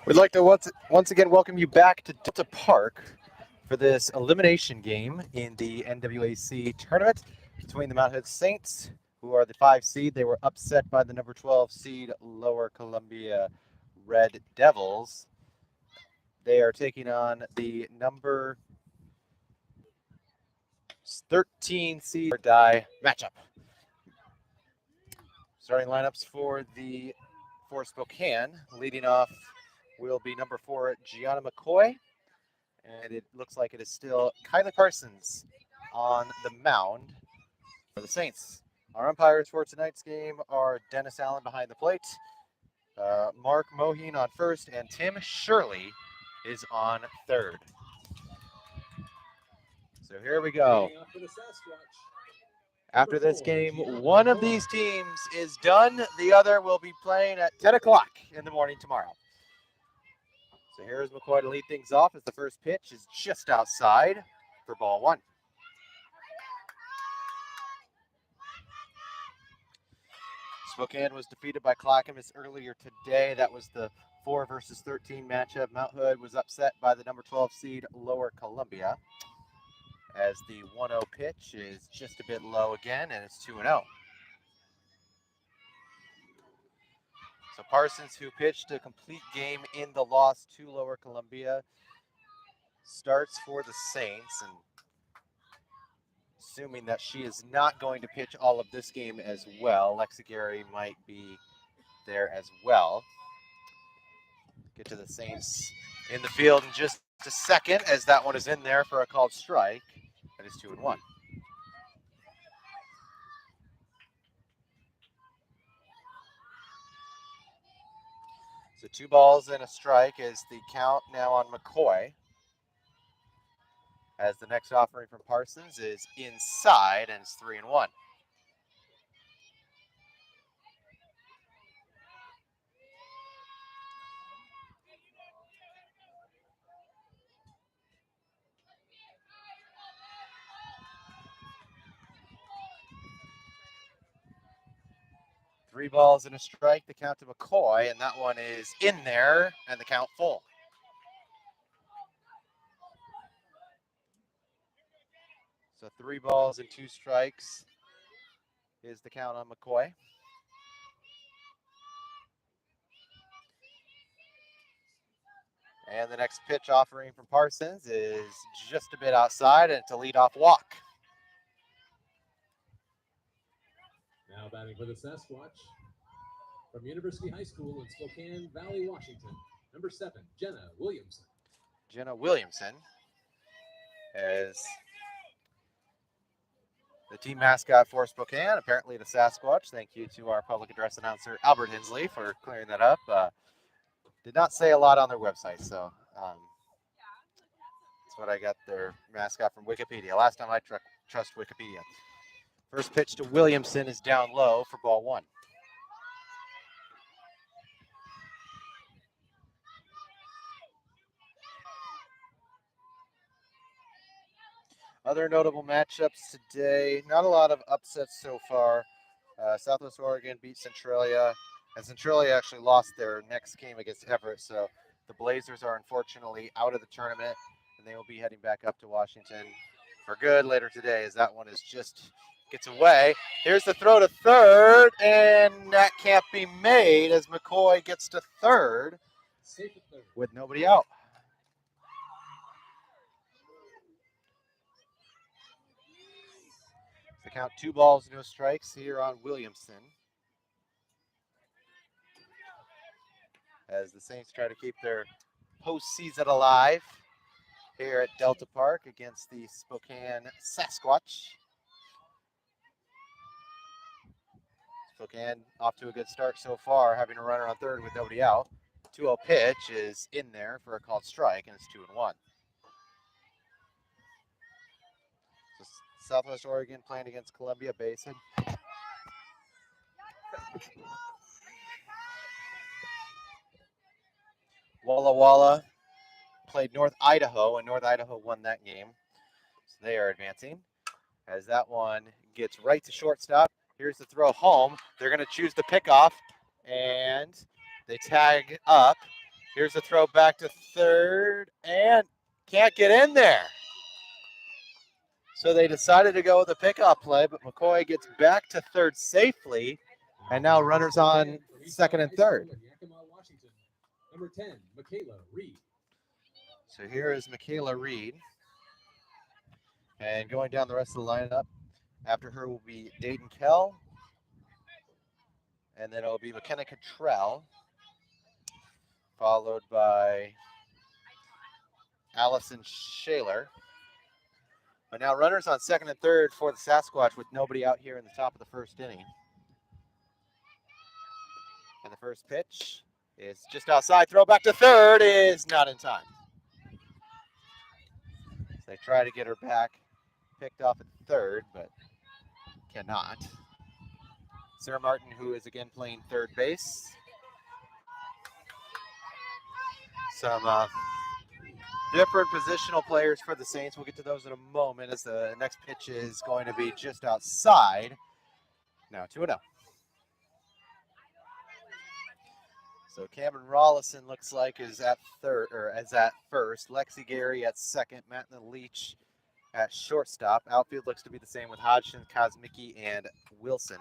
We'd like to once again welcome you back to Delta Park for this elimination game in the NWAC tournament between the Mount Hood Saints, who are the 5 seed. They were upset by the number 12 seed Lower Columbia Red Devils. They are taking on the number 13 seed die matchup. Starting lineups for Spokane, leading off will be number 4 Gianna McCoy, and it looks like it is still Kylie Parsons on the mound for the Saints. Our umpires for tonight's game are Dennis Allen behind the plate, Mark Moheen on first, and Tim Shirley is on third. So here we go. After this game, one of these teams is done. The other will be playing at 10 o'clock in the morning tomorrow. So here's McCoy to lead things off as the first pitch is just outside for ball 1. Spokane was defeated by Clackamas earlier today. That was the 4 versus 13 matchup. Mount Hood was upset by the number 12 seed Lower Columbia, as the 1-0 pitch is just a bit low again, and it's 2-0. So Parsons, who pitched a complete game in the loss to Lower Columbia, starts for the Saints, and assuming that she is not going to pitch all of this game as well, Lexi Gary might be there as well. Get to the Saints in the field in just a second, as that one is in there for a called strike. That is 2-1. So 2 balls and a strike is the count now on McCoy, as the next offering from Parsons is inside, and it's 3-1. Three balls and a strike, the count to McCoy, and that one is in there, and the count full. So 3 balls and 2 strikes is the count on McCoy. And the next pitch offering from Parsons is just a bit outside, and it's a leadoff walk. Now batting for the Sasquatch from University High School in Spokane Valley, Washington, number 7, Jenna Williamson. Jenna Williamson as the team mascot for Spokane, apparently the Sasquatch. Thank you to our public address announcer, Albert Hensley, for clearing that up. Did not say a lot on their website, so that's what I got their mascot from Wikipedia. Last time I trust Wikipedia. First pitch to Williamson is down low for ball 1. Other notable matchups today, not a lot of upsets so far. Southwest Oregon beat Centralia, and Centralia actually lost their next game against Everett, so the Blazers are unfortunately out of the tournament, and they will be heading back up to Washington for good later today, as that one is just gets away. Here's the throw to third, and that can't be made as McCoy gets to third with nobody out. The count 2 balls, no strikes here on Williamson, as the Saints try to keep their postseason alive here at Delta Park against the Spokane Sasquatch. Spokane off to a good start so far, having a runner on third with nobody out. 2-0 pitch is in there for a called strike, and it's 2-1. So Southwest Oregon playing against Columbia Basin. Walla Walla played North Idaho, and North Idaho won that game. So they are advancing, as that one gets right to shortstop. Here's the throw home. They're going to choose the pickoff, and they tag up, Here's the throw back to third, and can't get in there. So they decided to go with a pickoff play, but McCoy gets back to third safely, and now runners on second and third. Number 10, Michaela Reed. So here is Michaela Reed. And going down the rest of the lineup, after her will be Dayton Kell, and then it will be McKenna Cottrell, followed by Allison Shaler. But now runners on second and third for the Sasquatch with nobody out here in the top of the first inning. And the first pitch is just outside. Throw back to third is not in time. So they try to get her back, picked off at third, but cannot. Sarah Martin, who is again playing third base. Some different positional players for the Saints. We'll get to those in a moment as the next pitch is going to be just outside. Now 2-0. So Cameron Rollison looks like is at third, or as at first. Lexi Gary at second. Matt Leach at shortstop. Outfield looks to be the same with Hodgson, Kosmicki, and Wilson.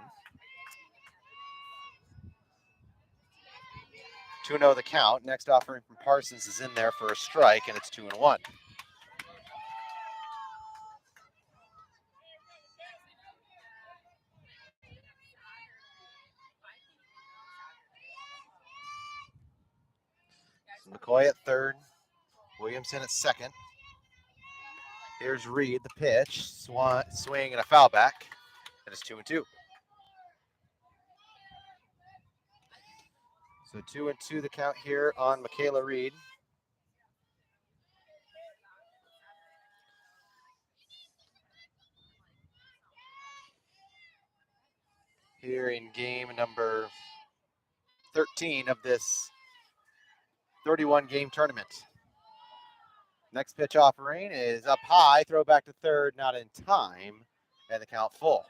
2-0 the count. Next offering from Parsons is in there for a strike, and it's 2-1. McCoy at third. Williamson at second. Here's Reed, the pitch. Swing and a foul back. And it's 2-2. So 2-2 the count here on Michaela Reed. Here in game number 13 of this 31 game tournament. Next pitch offering is up high, throw back to third, not in time, and the count full.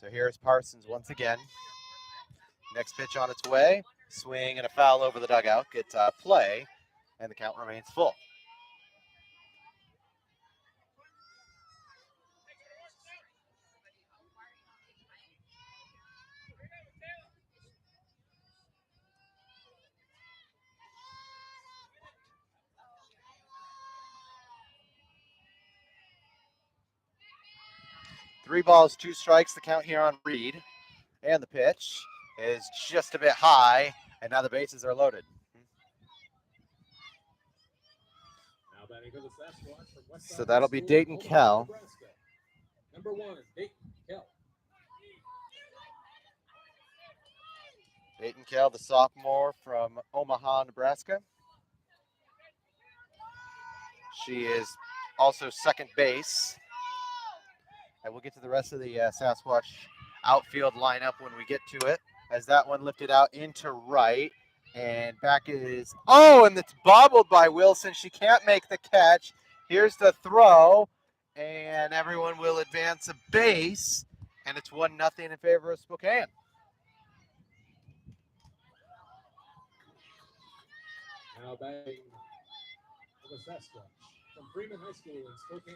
So here's Parsons once again. Next pitch on its way, swing and a foul over the dugout, gets play, and the count remains full. Three balls, two strikes, the count here on Reed. And the pitch is just a bit high, and now the bases are loaded. Now batting for the Sasquatch from West So that'll be Dayton Omaha, Kell. Nebraska. Number 1, Dayton Kell. Dayton Kell, the sophomore from Omaha, Nebraska. She is also second base. And we'll get to the rest of the Sasquatch outfield lineup when we get to it. As that one lifted out into right. And back is, and it's bobbled by Wilson. She can't make the catch. Here's the throw. And everyone will advance a base. And it's 1-0 in favor of Spokane. Now batting for the Sasquatch from Freeman High School in Spokane.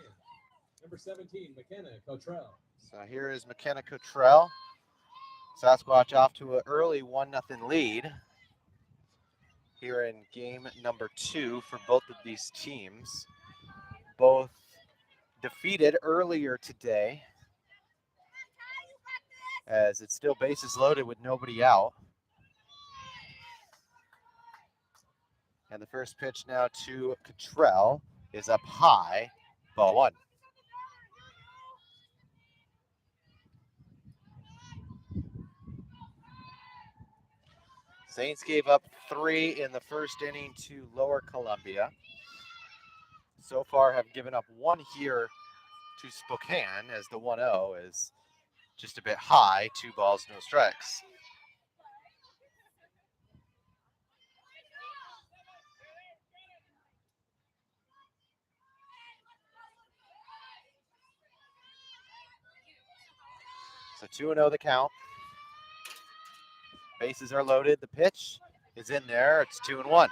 Number 17, McKenna Cottrell. So here is McKenna Cottrell. Sasquatch off to an early 1-0 lead here in game number 2 for both of these teams. Both defeated earlier today as it's still bases loaded with nobody out. And the first pitch now to Cottrell is up high, ball 1. Saints gave up 3 in the first inning to Lower Columbia. So far have given up 1 here to Spokane, as the 1-0 is just a bit high, 2 balls, no strikes. So 2-0 the count. Bases are loaded. The pitch is in there. It's 2-1.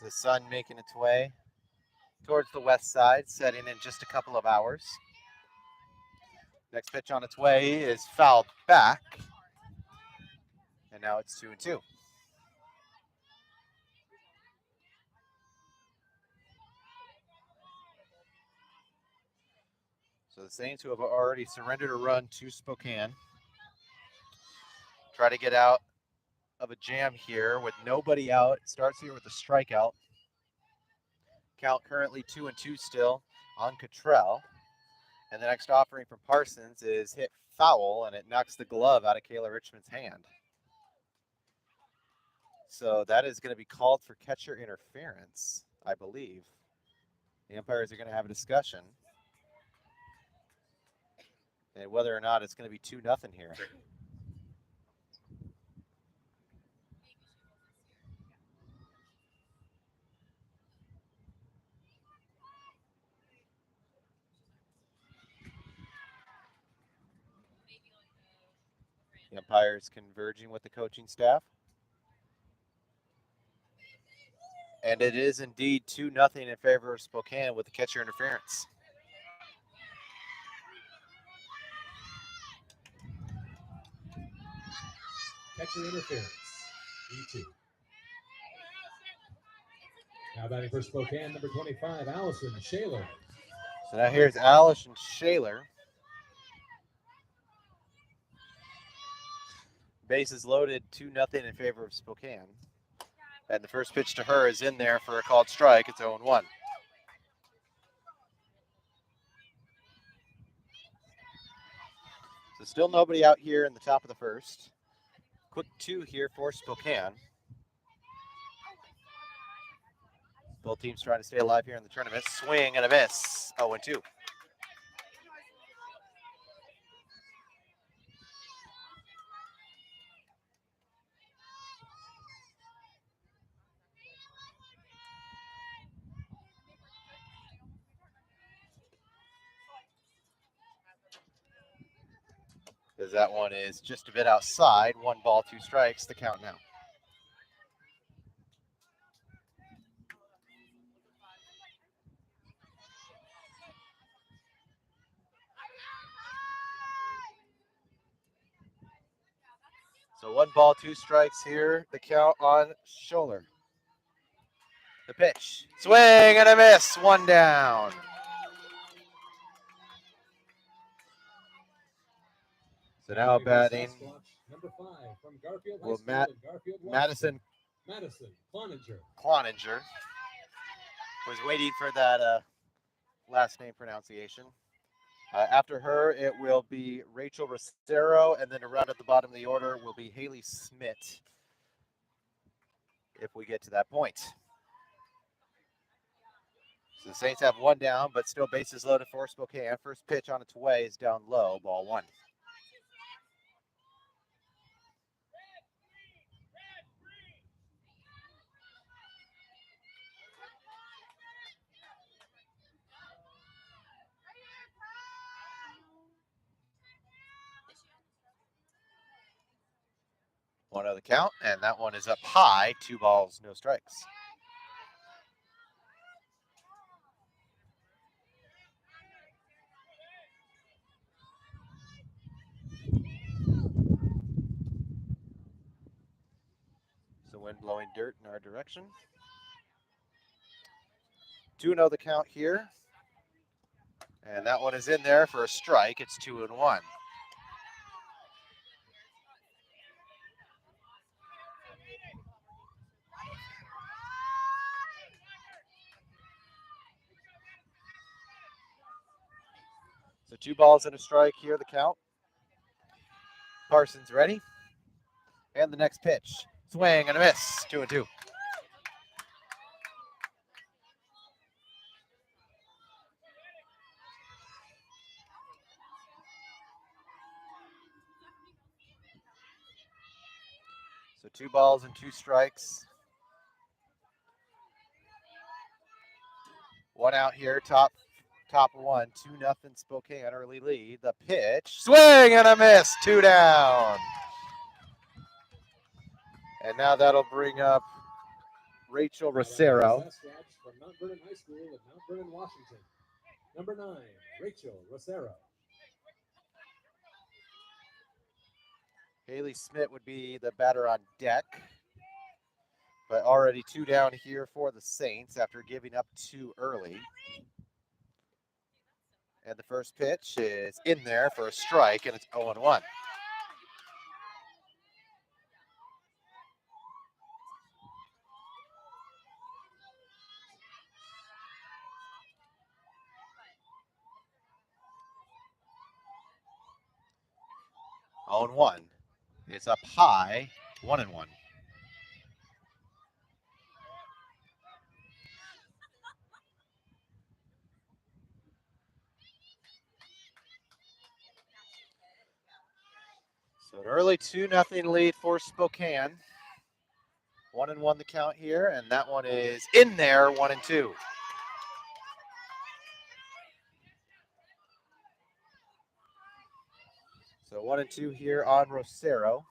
The sun making its way towards the west side, setting in just a couple of hours. Next pitch on its way is fouled back. And now it's 2-2. So the Saints, who have already surrendered a run to Spokane, try to get out of a jam here with nobody out. It starts here with a strikeout. Count currently 2-2 still on Cottrell. And the next offering from Parsons is hit foul, and it knocks the glove out of Kayla Richmond's hand. So that is going to be called for catcher interference, I believe. The umpires are going to have a discussion. And whether or not it's going to be 2-0 here. The umpires converging with the coaching staff. And it is indeed 2-0 in favor of Spokane with the catcher interference. Catcher interference. E2. Now batting for Spokane, number 25, Allison Shaler. So now here's Allison Shaler. Bases loaded, 2-0 in favor of Spokane. And the first pitch to her is in there for a called strike. It's 0-1. So still nobody out here in the top of the first. Quick 2 here for Spokane. Both teams trying to stay alive here in the tournament. Swing and a miss. 0-2. As that one is just a bit outside. 1 ball, 2 strikes. The count now. So 1 ball, 2 strikes here. The count on Scholler. The pitch. Swing and a miss. 1 down. So now batting number 5 from Garfield High will School in Garfield, Madison Cloninger. Was waiting for that last name pronunciation. After her, it will be Rachel Rosero, and then around at the bottom of the order will be Haley Smith, if we get to that point. So the Saints have 1 down, but still bases loaded for Spokane. First pitch on its way is down low, ball 1. One of the count, and that one is up high. 2 balls, no strikes. So wind blowing dirt in our direction. 2-0 the count here. And that one is in there for a strike. It's 2-1. So 2 balls and a strike here, the count. Parsons ready. And the next pitch. Swing and a miss. 2-2. So 2 balls and 2 strikes One out here, top one, 2-0 Spokane, early lead. The pitch, swing and a miss, 2 down. And now that'll bring up Rachel Rosero. From Mount Vernon High School in Mount Vernon, Washington. Number 9, Rachel Rosero. Haley Smith would be the batter on deck. But already 2 down here for the Saints after giving up 2 early. And the first pitch is in there for a strike, and it's 0-1. On 1. It's up high, 1-1. So an early 2-0 lead for Spokane. 1-1 the count here, and that one is in there, 1-2. So 1-2 here on Rosero.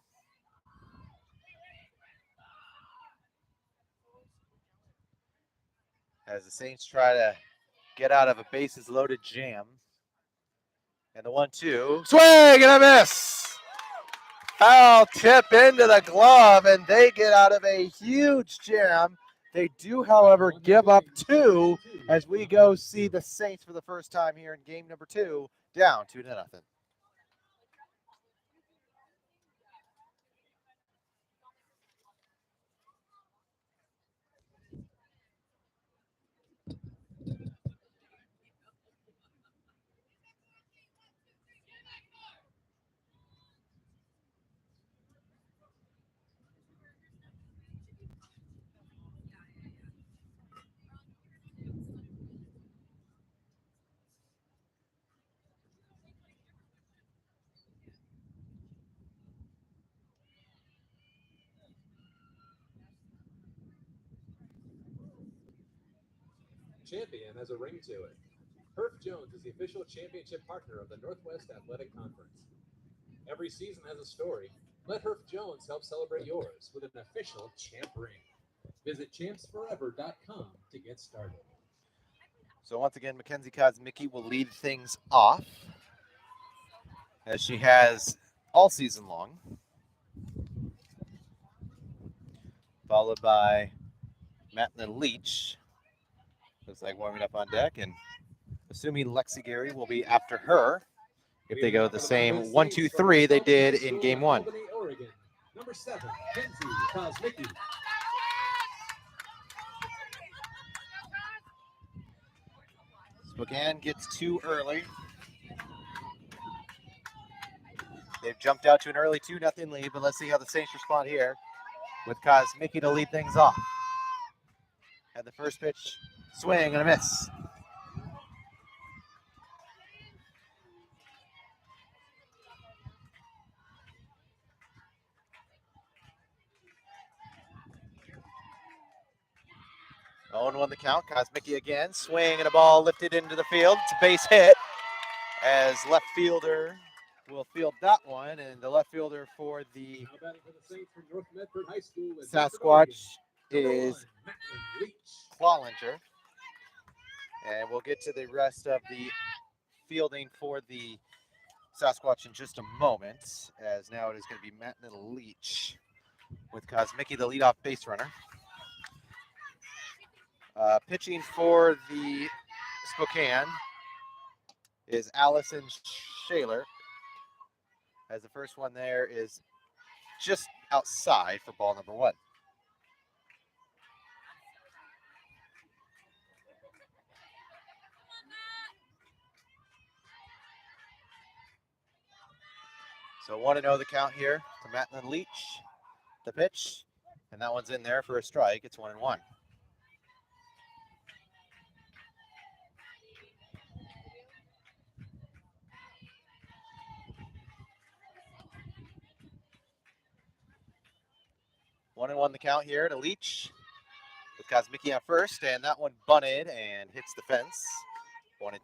As the Saints try to get out of a bases loaded jam. And the 1-2, swing and a miss. Foul tip into the glove, and they get out of a huge jam. They do, however, give up 2 as we go see the Saints for the first time here in game number 2, down 2-0. Champion has a ring to it. Herf Jones is the official championship partner of the Northwest Athletic Conference. Every season has a story. Let Herf Jones help celebrate yours with an official champ ring. Visit champsforever.com to get started. So once again, Mackenzie Kosmicki will lead things off, as she has all season long. Followed by Matlin Leach. Looks like warming up on deck, and assuming Lexi Gary will be after her if they go the same 1-2-3 they did in game 1. Albany, Oregon. Number 7, Kenzie Kosmicki. Spokane gets 2 early. They've jumped out to an early 2-0 lead, but let's see how the Saints respond here with Kosmicki to lead things off. And the first pitch, swing and a miss. Oh, 0-1 the count. Kosmicki again, swing and a ball lifted into the field. It's a base hit as left fielder will field that one, and the left fielder for the Sasquatch is Clollinger. And we'll get to the rest of the fielding for the Sasquatch in just a moment, as now it is going to be Matlin Leach with Kosmicki, the leadoff base runner. Pitching for the Spokane is Allison Shaler, as the first one there is just outside for ball number 1. So 1-0 the count here to Matlin Leach, the pitch, and that one's in there for a strike. It's 1-1. One and one the count here to Leach. with Kosmicki on first, and that one bunted and hits the fence. 1-2.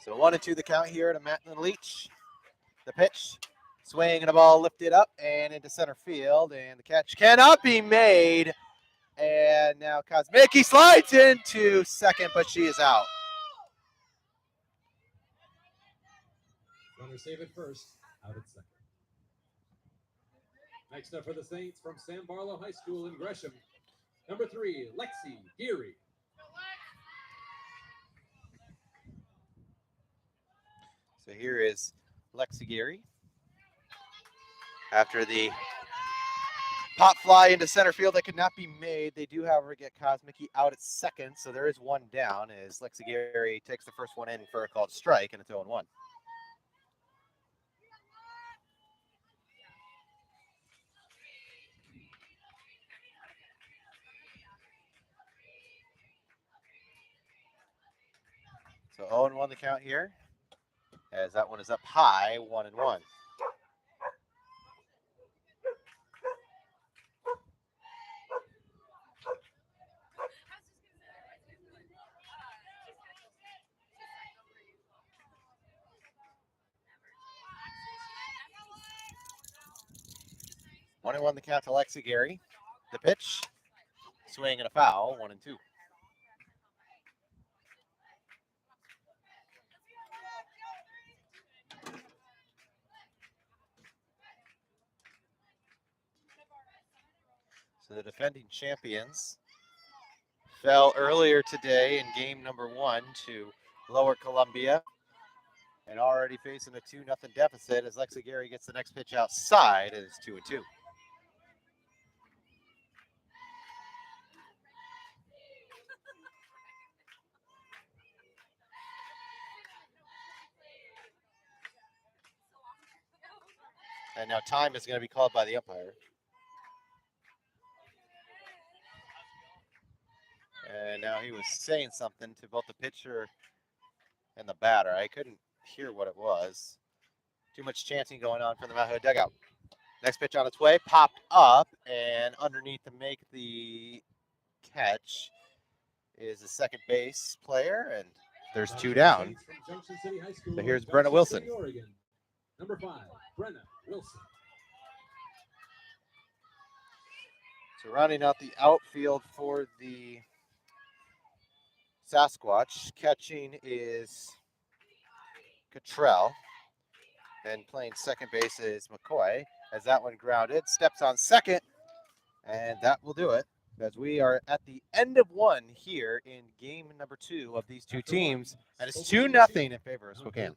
So 1-2 the count here to Matt and Leach. The pitch, swing and a ball lifted up and into center field, and the catch cannot be made. And now Kosmicki slides into second, but she is out. Runner save at first, out at second. Next up for the Saints from Sam Barlow High School in Gresham, number 3, Lexi Geary. So here is Lexi Geary. After the pop fly into center field that could not be made, they do, however, get Kosmicki out at second, so there is one down as Lexi Geary takes the first one in for a called strike, and it's 0-1. So 0-1 the count here, as that one is up high, 1-1. One and one the count to Lexi Geary. The pitch, swing and a foul, 1-2. So the defending champions fell earlier today in game number 1 to Lower Columbia, and already facing a 2-0 deficit as Lexi Geary gets the next pitch outside, and it's 2-2. And now time is going to be called by the umpire. And now he was saying something to both the pitcher and the batter. I couldn't hear what it was. Too much chanting going on from the Mount Hood dugout. Next pitch on its way, popped up, and underneath to make the catch is the second base player, and there's 2 down. So here's Brenna Wilson. Oregon. Number 5, Brenna Wilson. So rounding out the outfield for the Sasquatch, catching is Cottrell, and playing second base is McCoy. As that one grounded, steps on second, and that will do it. As we are at the end of 1 here in game number 2 of these two teams, and it's 2-0 in favor of Spokane.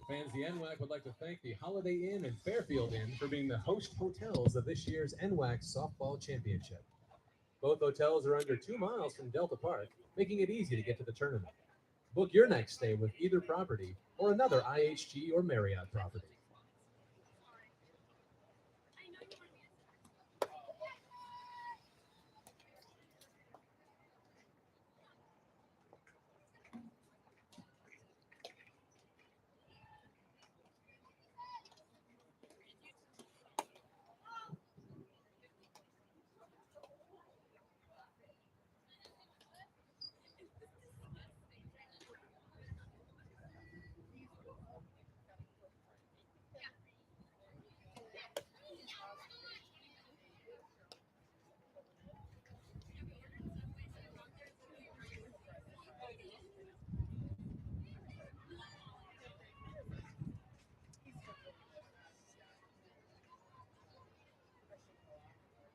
Fans, the NWAC would like to thank the Holiday Inn and Fairfield Inn for being the host hotels of this year's NWAC Softball Championship. Both hotels are under 2 miles from Delta Park, making it easy to get to the tournament. Book your next stay with either property or another IHG or Marriott property.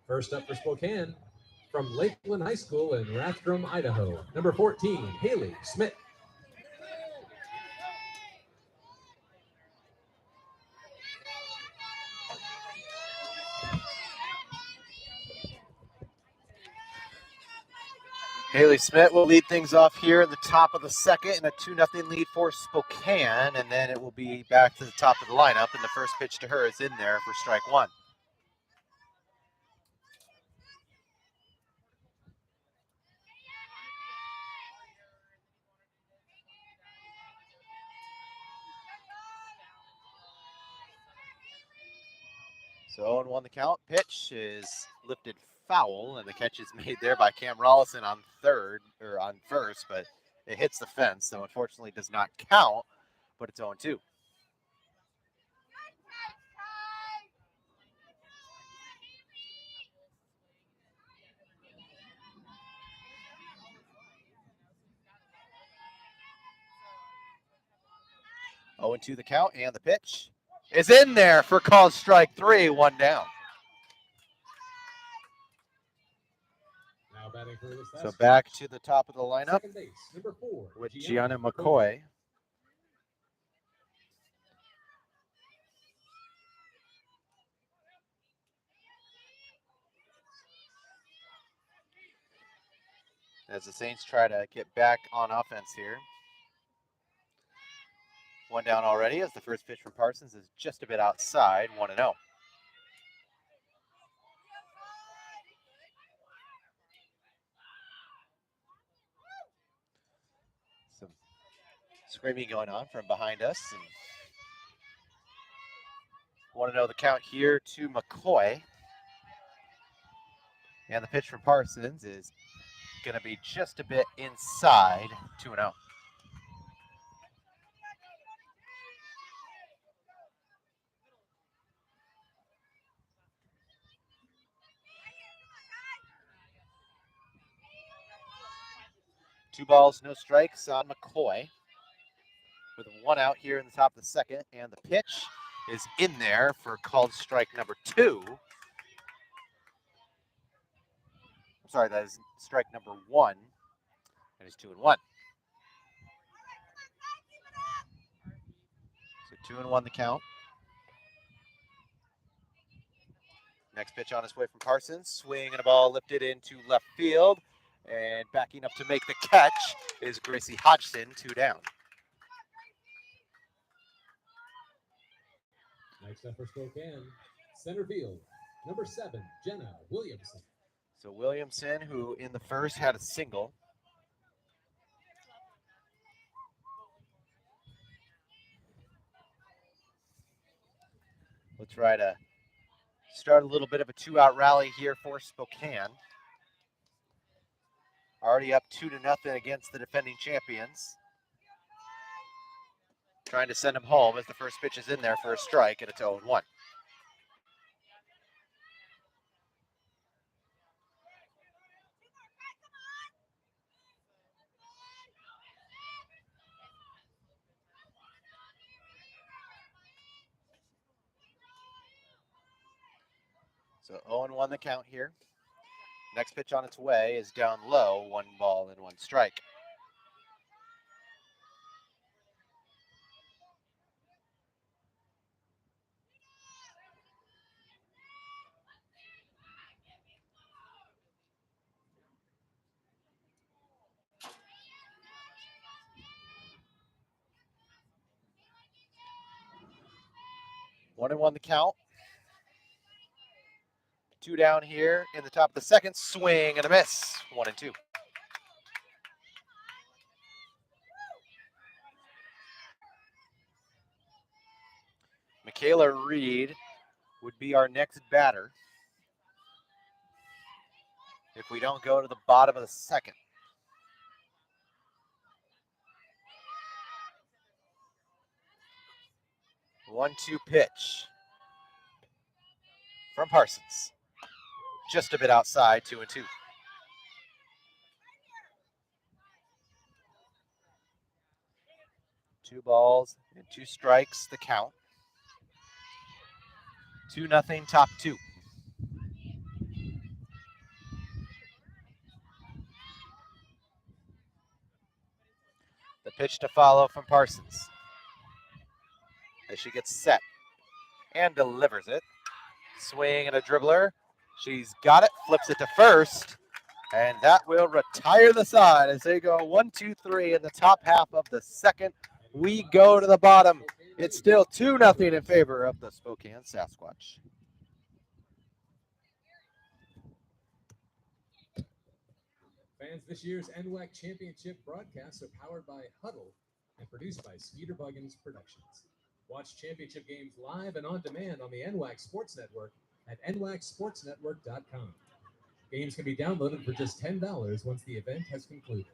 First up for Spokane, from Lakeland High School in Rathdrum, Idaho, number 14, Haley Smith. Haley Smith will lead things off here in the top of the second in a 2-0 lead for Spokane, and then it will be back to the top of the lineup, and the first pitch to her is in there for strike one. So 0-1 the count. Pitch is lifted foul, and the catch is made there by Cam Rollison on first, but it hits the fence, so unfortunately does not count, but it's 0-2. Oh, 0-2 the count, and the pitch is in there for called strike three, one down. Now batting for this So back to the top of the lineup second base, number 4, with Gianna McCoy. As the Saints try to get back on offense here. One down already as the first pitch from Parsons is just a bit outside, 1-0. Some screaming going on from behind us. And 1-0 the count here to McCoy. And the pitch from Parsons is going to be just a bit inside, 2-0. Two balls, no strikes on McCoy. With one out here in the top of the second, and the pitch is in there for called strike number 2. I'm sorry, that is strike number 1. That is 2-1. So 2-1 the count. Next pitch on his way from Parsons. Swing and a ball lifted into left field. And backing up to make the catch is Gracie Hodgson, 2 down. Next up for Spokane, center field, number 7, Jenna Williamson. So Williamson, who in the first had a single. We'll try to start a little bit of a 2-out rally here for Spokane. Already up 2-0 against the defending champions. Trying to send him home as the first pitch is in there for a strike, and it's 0-1. So 0-1 the count here. Next pitch on its way is down low, 1 ball and 1 strike. One and 1 the count. 2 down here in the top of the second. Swing and a miss. 1-2. Michaela Reed would be our next batter if we don't go to the bottom of the second. 1-2 pitch from Parsons. Just a bit outside, 2-2. Two balls and 2 strikes, the count. 2-0, top 2. The pitch to follow from Parsons. As she gets set and delivers it. Swing and a dribbler. She's got it, flips it to first, And that will retire the side as they go 1, 2, 3 in the top half of the second. We go to the bottom. It's still 2-0 in favor of the Spokane Sasquatch. Fans, this year's NWAC Championship broadcasts are powered by Huddle and produced by Skeeter Buggins Productions. Watch championship games live and on demand on the NWAC Sports Network at nwacsportsnetwork.com. Games can be downloaded for just $10 once the event has concluded.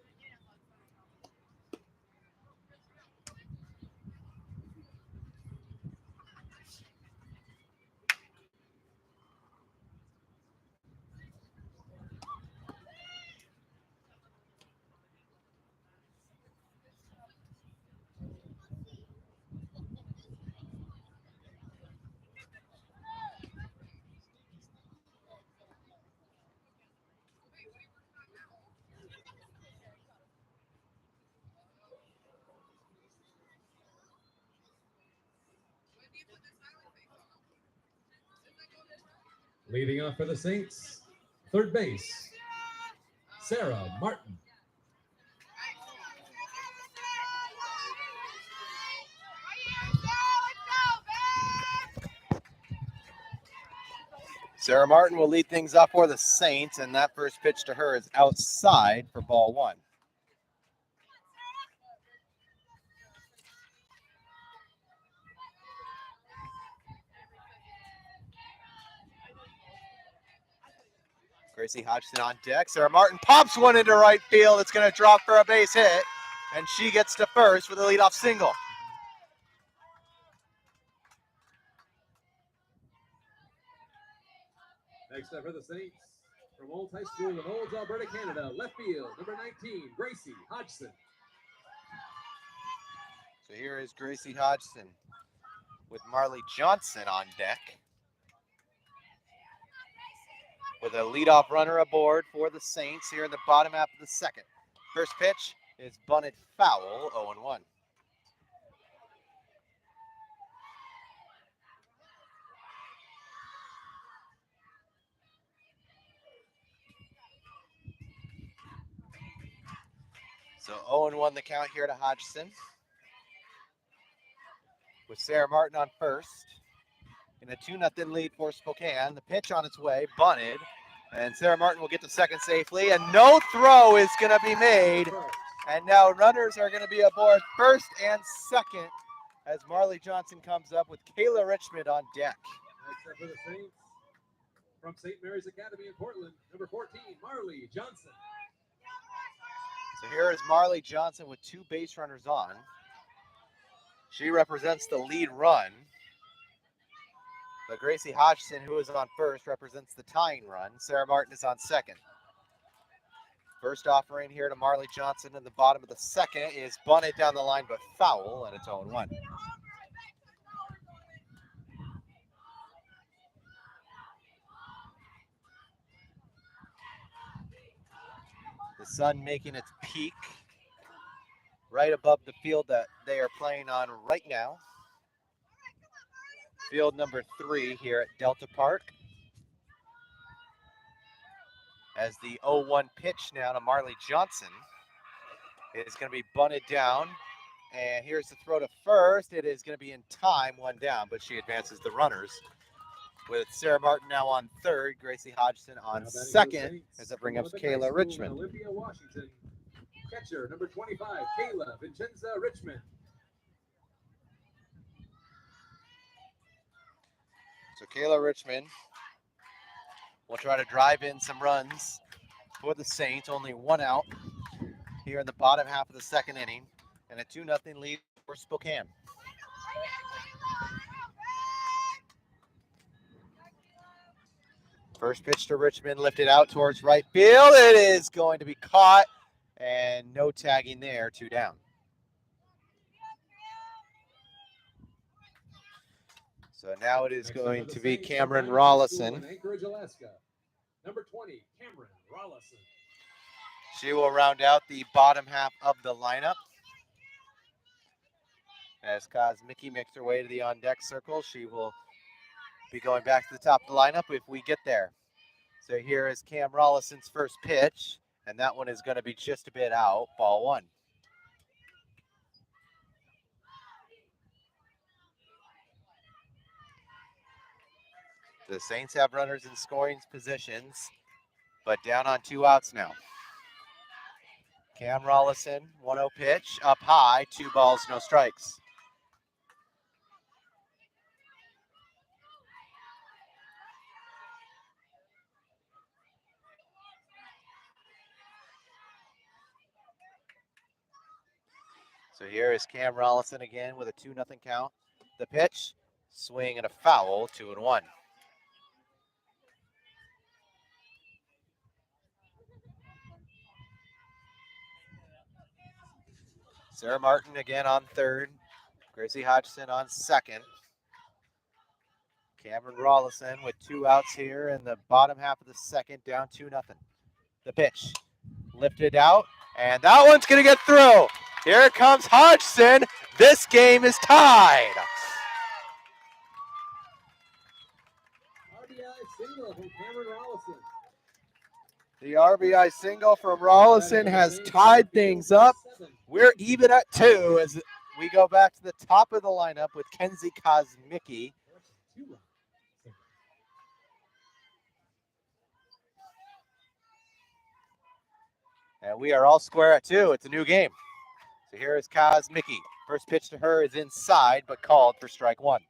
Leading off for the Saints, third base, Sarah Martin. Sarah Martin will lead things off for the Saints, and that first pitch to her is outside for ball 1. Gracie Hodgson on deck. Sarah Martin pops one into right field. It's going to drop for a base hit, and she gets to first with a leadoff single. Next up for the Saints, from Olds High School in Olds, Alberta, Canada, left field, number 19, Gracie Hodgson. So here is Gracie Hodgson with Marley Johnson on deck, with a leadoff runner aboard for the Saints here in the bottom half of the second. First pitch is bunted foul, 0-1. So 0-1 the count here to Hodgson, with Sarah Martin on first. In a 2-0 lead for Spokane. The pitch on its way, bunted, and Sarah Martin will get to second safely, and no throw is going to be made. And now runners are going to be aboard first and second as Marley Johnson comes up with Kayla Richmond on deck. Next up for the Saints, from St. Mary's Academy in Portland, number 14, Marley Johnson. So here is Marley Johnson with 2 base runners on. She represents the lead run. But Gracie Hodgson, who is on first, represents the tying run. Sarah Martin is on second. First offering here to Marley Johnson in the bottom of the second is bunted down the line, but foul, and it's 0-1. The sun making its peak right above the field that they are playing on right now. Field number 3 here at Delta Park. As the 0-1 pitch now to Marley Johnson is going to be bunted down. And here's the throw to first. It is going to be in time, 1 down, but she advances the runners. With Sarah Martin now on third, Gracie Hodgson on second, as it brings up Kayla Richmond. Olympia, Washington. Catcher, number 25, Kayla Vincenza Richmond. So Kayla Richmond will try to drive in some runs for the Saints. Only 1 out here in the bottom half of the second inning, and a 2-0 lead for Spokane. First pitch to Richmond, lifted out towards right field. It is going to be caught, and no tagging there, 2 down. So now it is going to be Cameron Rollison. Anchorage, Alaska. Number 20, Cameron Rollison. She will round out the bottom half of the lineup. As Mickey makes her way to the on-deck circle, she will be going back to the top of the lineup if we get there. So here is Cam Rollison's first pitch, and that one is going to be just a bit out, ball one. The Saints have runners in scoring positions, but down on 2 outs now. Cam Rollison, 1-0 pitch, up high, 2 balls, no strikes. So here is Cam Rollison again with a 2-0 count. The pitch, swing and a foul, 2-1. Sarah Martin again on third. Gracie Hodgson on second. Cameron Rollison with 2 outs here in the bottom half of the second, down 2-0. The pitch, lifted out, and that one's going to get through. Here comes Hodgson. This game is tied. RBI single from Cameron Rollison. The RBI single from Rollison has tied things up. We're even at 2 as we go back to the top of the lineup with Kenzie Kosmicki. And we are all square at 2. It's a new game. So here is Kosmicki. First pitch to her is inside, but called for strike 1.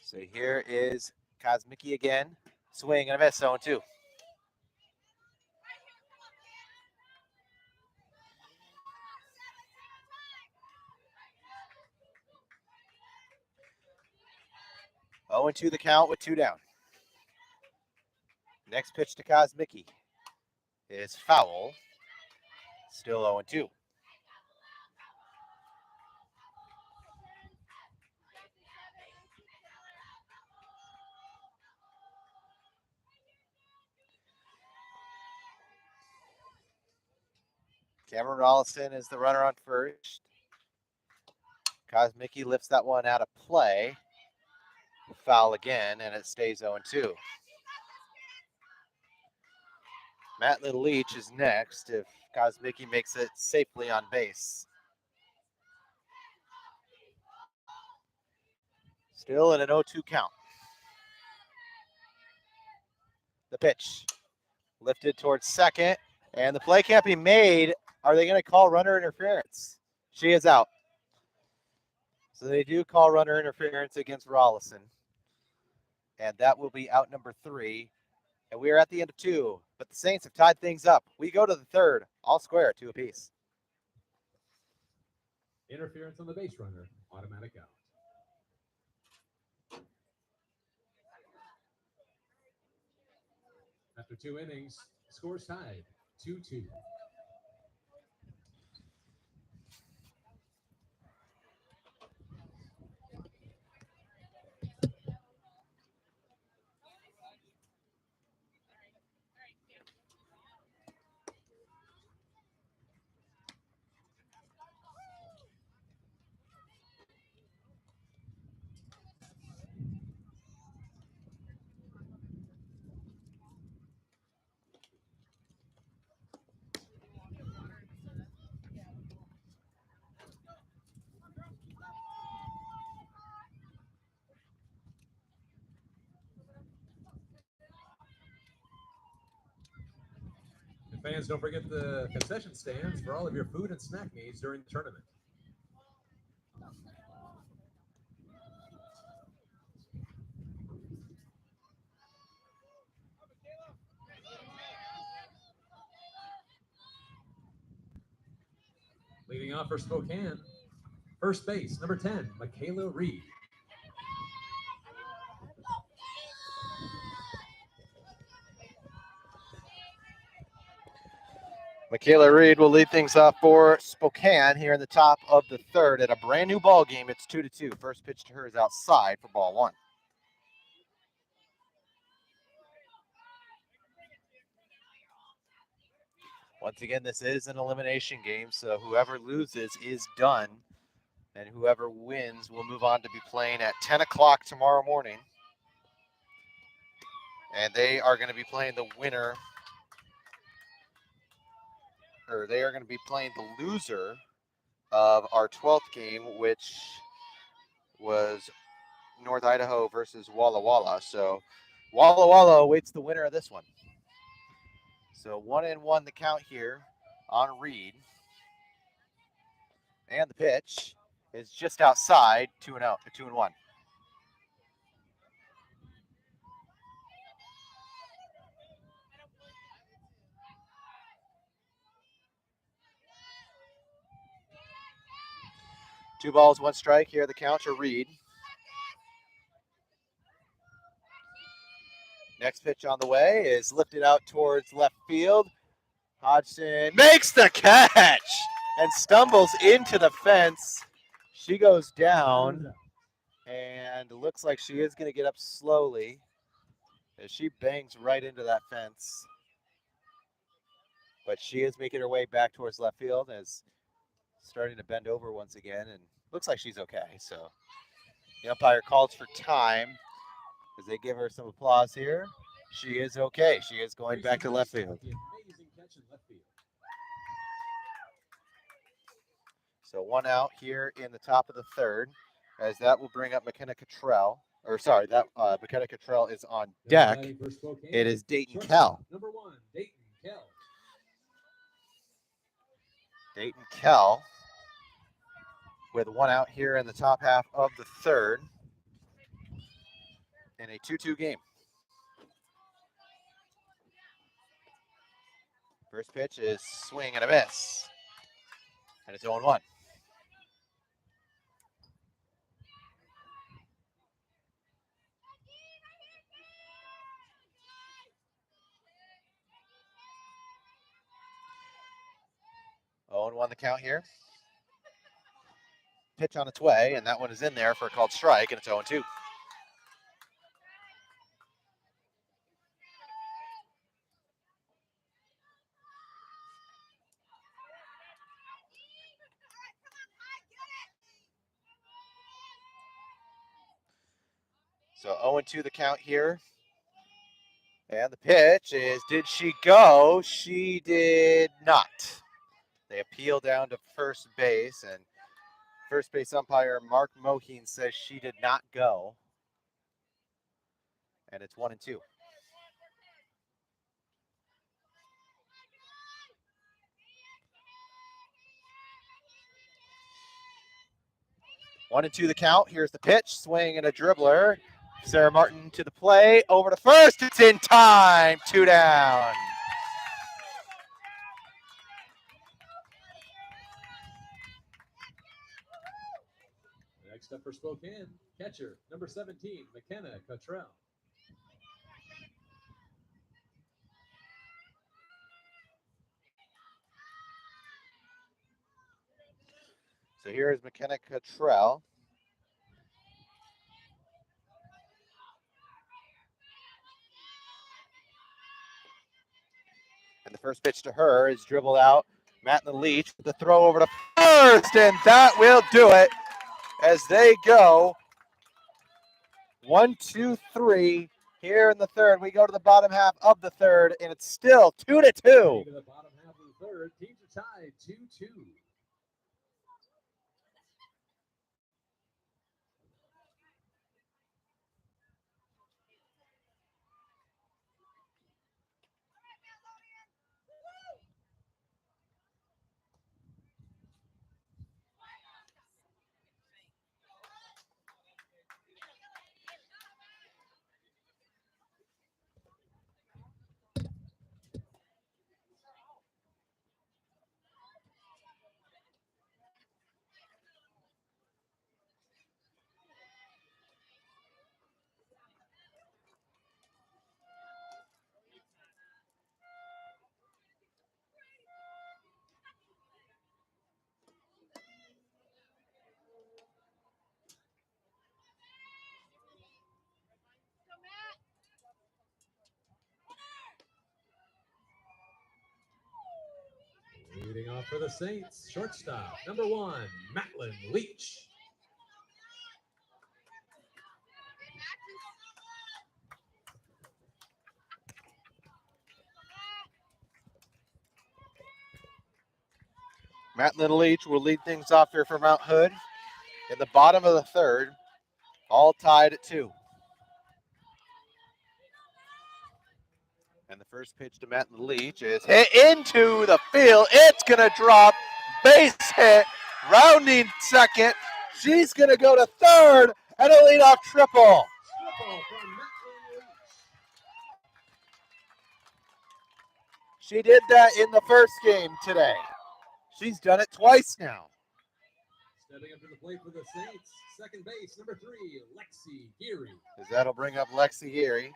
So here is Kosmicki again. Swing and a miss, 0-2. Oh, 0-2 the count with 2 down. Next pitch to Kosmicki is foul. Still 0-2. Cameron Rollison is the runner on first. Kosmicki lifts that one out of play. Foul again, and it stays 0-2. Matt Little Leach is next if Kosmicki makes it safely on base. Still in an 0-2 count. The pitch lifted towards second, and the play can't be made. Are they going to call runner interference? She is out. So they do call runner interference against Rollison. And that will be out number 3. And we are at the end of 2. But the Saints have tied things up. We go to the third, all square, 2 apiece. Interference on the base runner, automatic out. After 2 innings, scores tied, 2-2. Fans, don't forget the concession stands for all of your food and snack needs during the tournament. Leading off for Spokane, first base, number 10, Michaela Reed. Michaela Reed will lead things off for Spokane here in the top of the third at a brand new ball game. It's 2-2. First pitch to her is outside for ball 1. Once again, this is an elimination game, so whoever loses is done, and whoever wins will move on to be playing at 10 o'clock tomorrow morning. And they are going to be playing the winner, or they are going to be playing the loser of our 12th game, which was North Idaho versus Walla Walla. So Walla Walla awaits the winner of this one. So 1-1 the count here on Reed. And the pitch is just outside, 2-0, 2-1. Two balls, one strike here. The count to Reed. Next pitch on the way is lifted out towards left field. Hodgson makes the catch and stumbles into the fence. She goes down and looks like she is going to get up slowly as she bangs right into that fence. But she is making her way back towards left field and is starting to bend over once again, and looks like she's okay. So the umpire calls for time as they give her some applause here. She is okay. She is going back to left field. So one out here in the top of the third, as that will bring up McKenna Cottrell. Or sorry, that McKenna Cottrell is on deck. It is Dayton Kell. Number 1, Dayton Kell. Dayton Kell with one out here in the top half of the third in a 2-2 game. First pitch is swing and a miss. And it's 0-1. Oh, and 1 the count here. Pitch on its way, and that one is in there for a called strike, and it's 0-2. So 0-2 the count here. And the pitch is, did she go? She did not. They appeal down to first base, and first base umpire Mark Moheen says she did not go. And it's 1-2. One and two the count. Here's the pitch, swing and a dribbler. Sarah Martin to the play, over to first. It's in time. 2 down. Next up for Spokane, catcher, number 17, McKenna Cottrell. So here is McKenna Cottrell. And the first pitch to her is dribbled out. Matt and the Leach with the throw over to first, and that will do it as they go 1, 2, 3 here in the third. We go to the bottom half of the third, and it's still 2-2. To the bottom half of the third, teams are tied 2-2. for the Saints, shortstop, number 1, Matlin Leach. Matlin Leach will lead things off here for Mount Hood in the bottom of the third, all tied at 2. And the first pitch to Matlin Leach is hit into the field. It's going to drop. Base hit. Rounding second. She's going to go to third and a leadoff triple. Triple from Matlin Leach. She did that in the first game today. She's done it twice now. Stepping up to the plate for the Saints, second base, number 3, Lexi Geary. As that'll bring up Lexi Geary.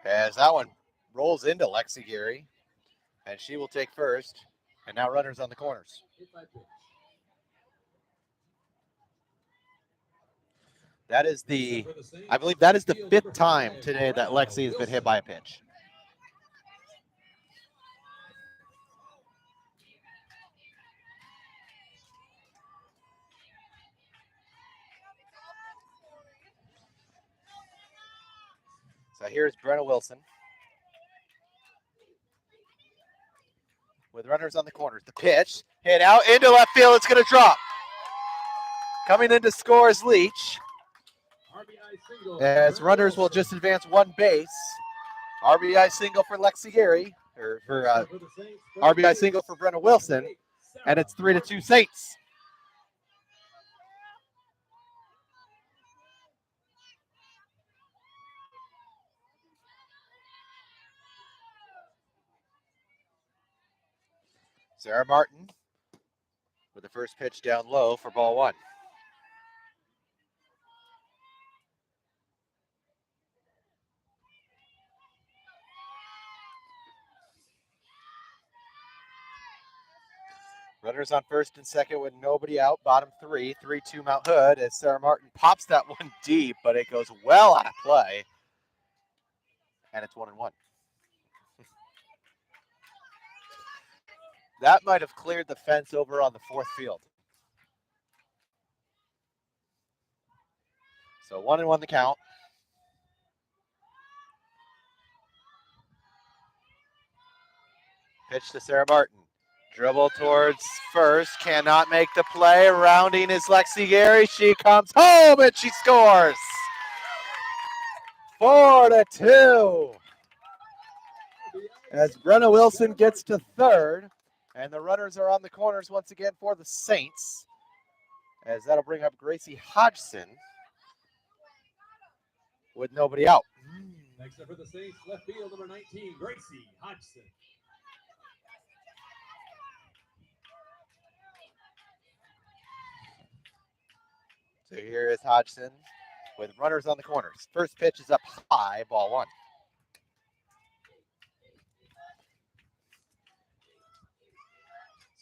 As that one rolls into Lexi Geary, and she will take first. And now runners on the corners. That is I believe that is the 5th time today that Lexi has been hit by a pitch. So here's Brenna Wilson. With runners on the corners. The pitch, hit out into left field. It's going to drop. Coming in to score is Leach. As runners will just advance 1 base. RBI single for Lexi Geary, or for RBI single for Brenna Wilson, and it's 3-2 Saints. Sarah Martin with the first pitch down low for ball 1. Runners on first and second with nobody out. Bottom 3, 3-2 Mount Hood as Sarah Martin pops that one deep, but it goes well out of play. And it's 1-1. That might have cleared the fence over on the 4th field. So 1-1 the count. Pitch to Sarah Martin. Dribble towards first, cannot make the play. Rounding is Lexi Geary. She comes home and she scores. 4-2. As Brenna Wilson gets to third, and the runners are on the corners once again for the Saints. As that'll bring up Gracie Hodgson with nobody out. Next up for the Saints, left field, number 19, Gracie Hodgson. So here is Hodgson with runners on the corners. First pitch is up high, ball 1.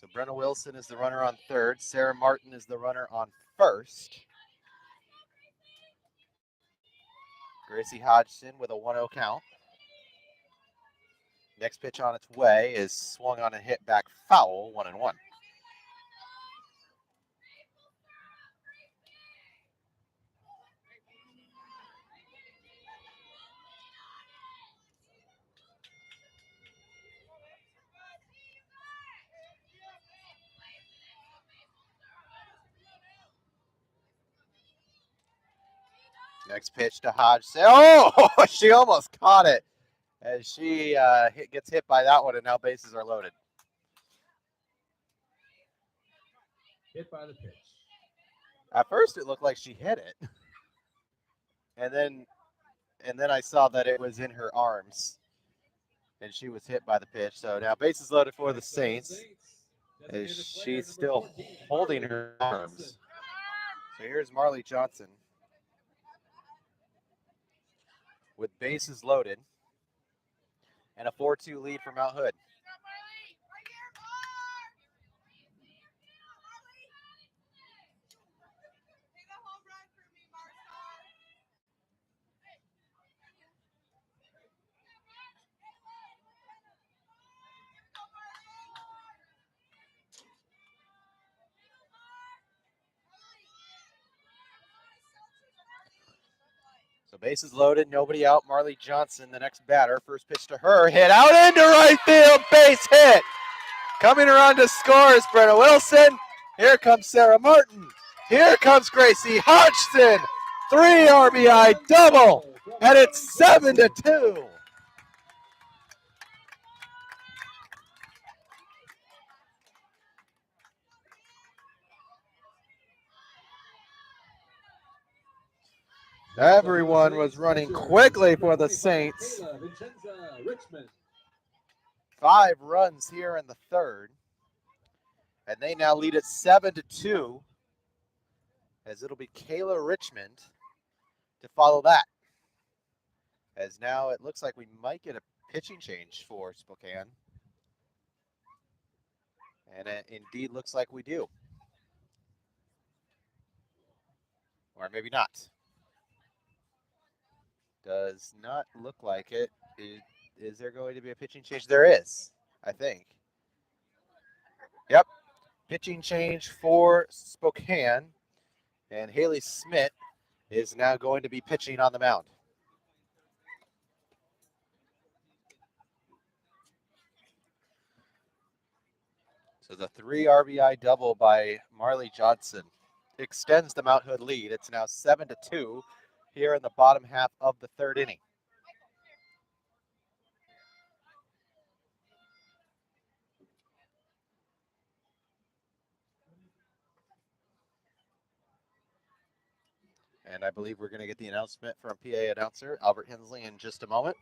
So Brenna Wilson is the runner on third. Sarah Martin is the runner on first. Gracie Hodgson with a 1-0 count. Next pitch on its way is swung on and hit back foul, 1-1. Next pitch to Hodgson. Oh, she almost caught it as she gets hit by that one, and now bases are loaded. Hit by the pitch. At first, it looked like she hit it, and then I saw that it was in her arms, and she was hit by the pitch. So now bases loaded for the Saints, as she's still holding her arms. So here's Marley Johnson with bases loaded and a 4-2 lead for Mount Hood. Bases loaded, nobody out. Marley Johnson, the next batter. First pitch to her, hit out into right field, base hit. Coming around to score is Brenna Wilson. Here comes Sarah Martin. Here comes Gracie Hodgson. 3 RBI double, and it's 7-2. Everyone was running quickly for the Saints. 5 runs here in the third, and they now lead it 7-2, as it'll be Kayla Richmond to follow that. As now it looks like we might get a pitching change for Spokane. And it indeed looks like we do. Or maybe not. Does not look like it. Is there going to be a pitching change? There is, I think. Yep. Pitching change for Spokane. And Haley Smith is now going to be pitching on the mound. So the 3 RBI double by Marley Johnson extends the Mount Hood lead. It's now 7-2 here in the bottom half of the third inning. And I believe we're going to get the announcement from PA announcer Albert Hensley in just a moment.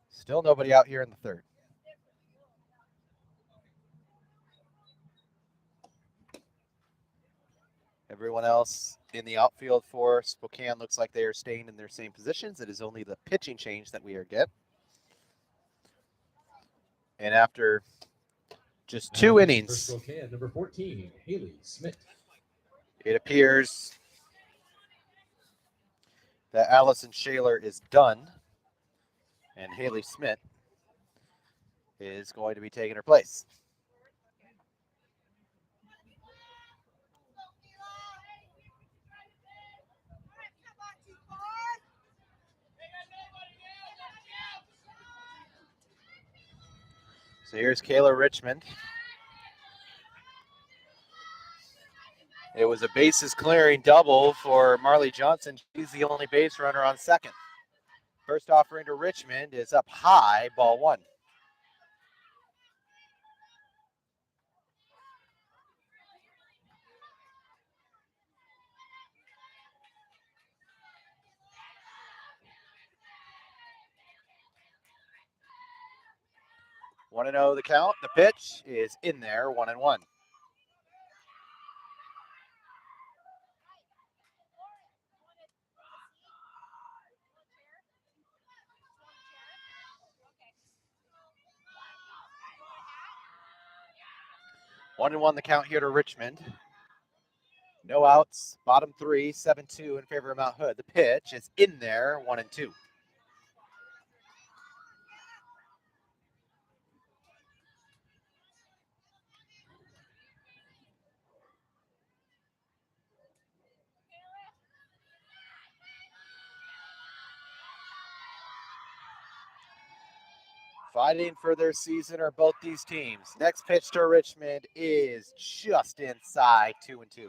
Still nobody out here in the third. Everyone else in the outfield for Spokane looks like they are staying in their same positions. It is only the pitching change that we are getting. And after just 2 innings, Spokane, number 14, Haley Smith. It appears that Allison Shaler is done, and Haley Smith is going to be taking her place. So here's Kayla Richmond. It was a bases clearing double for Marley Johnson. She's the only base runner on second. First offering to Richmond is up high, ball 1. One and 0 the count. The pitch is in there, 1-1. One and 1 the count here to Richmond. No outs, bottom 3, 7-2 in favor of Mount Hood. The pitch is in there, 1-2. Fighting for their season are both these teams. Next pitch to Richmond is just inside, 2-2.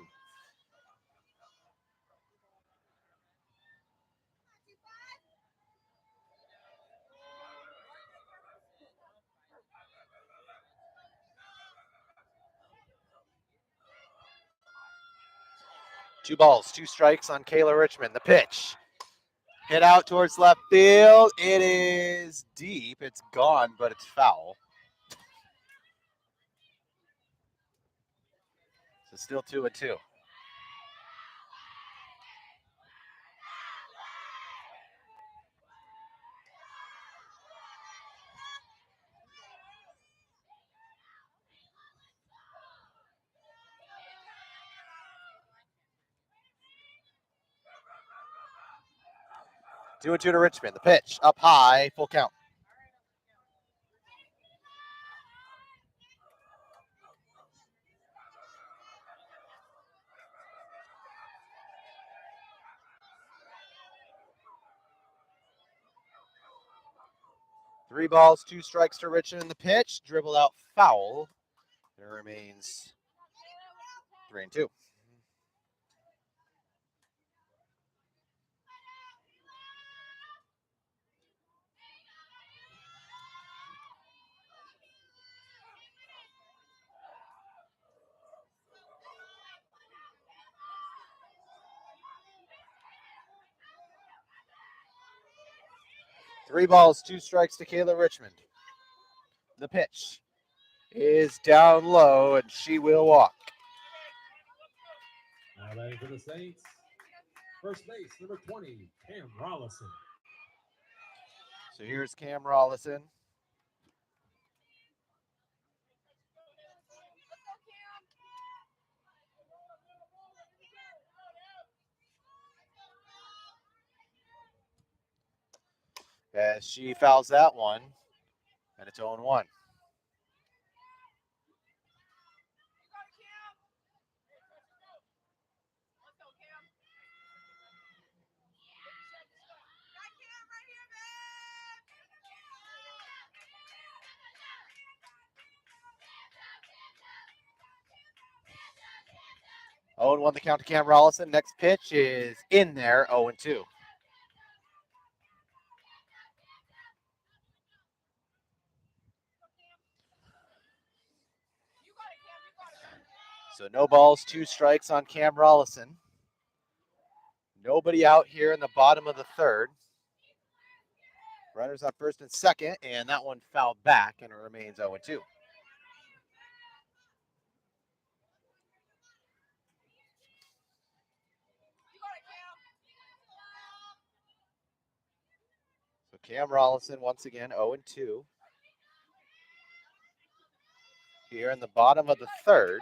Two balls, 2 strikes on Kayla Richmond. The pitch hit out towards left field. It is deep. It's gone, but it's foul. So still 2-2. Two and two to Richmond. The pitch up high, full count. 3 balls, 2 strikes to Richmond. The pitch, dribbled out foul. It remains 3-2. Three balls, 2 strikes to Kayla Richmond. The pitch is down low, and she will walk. Now batting for the Saints, first base, number 20, Cam Rollison. So here's Cam Rollison. As she fouls that one, and it's 0-1. Oh, and 1 the count to Cam Rollison. Next pitch is in there, 0-2. So no balls, 2 strikes on Cam Rollison. Nobody out here in the bottom of the third. Runners on first and second, and that one fouled back, and it remains 0-2. So Cam Rollison once again 0-2. Here in the bottom of the third,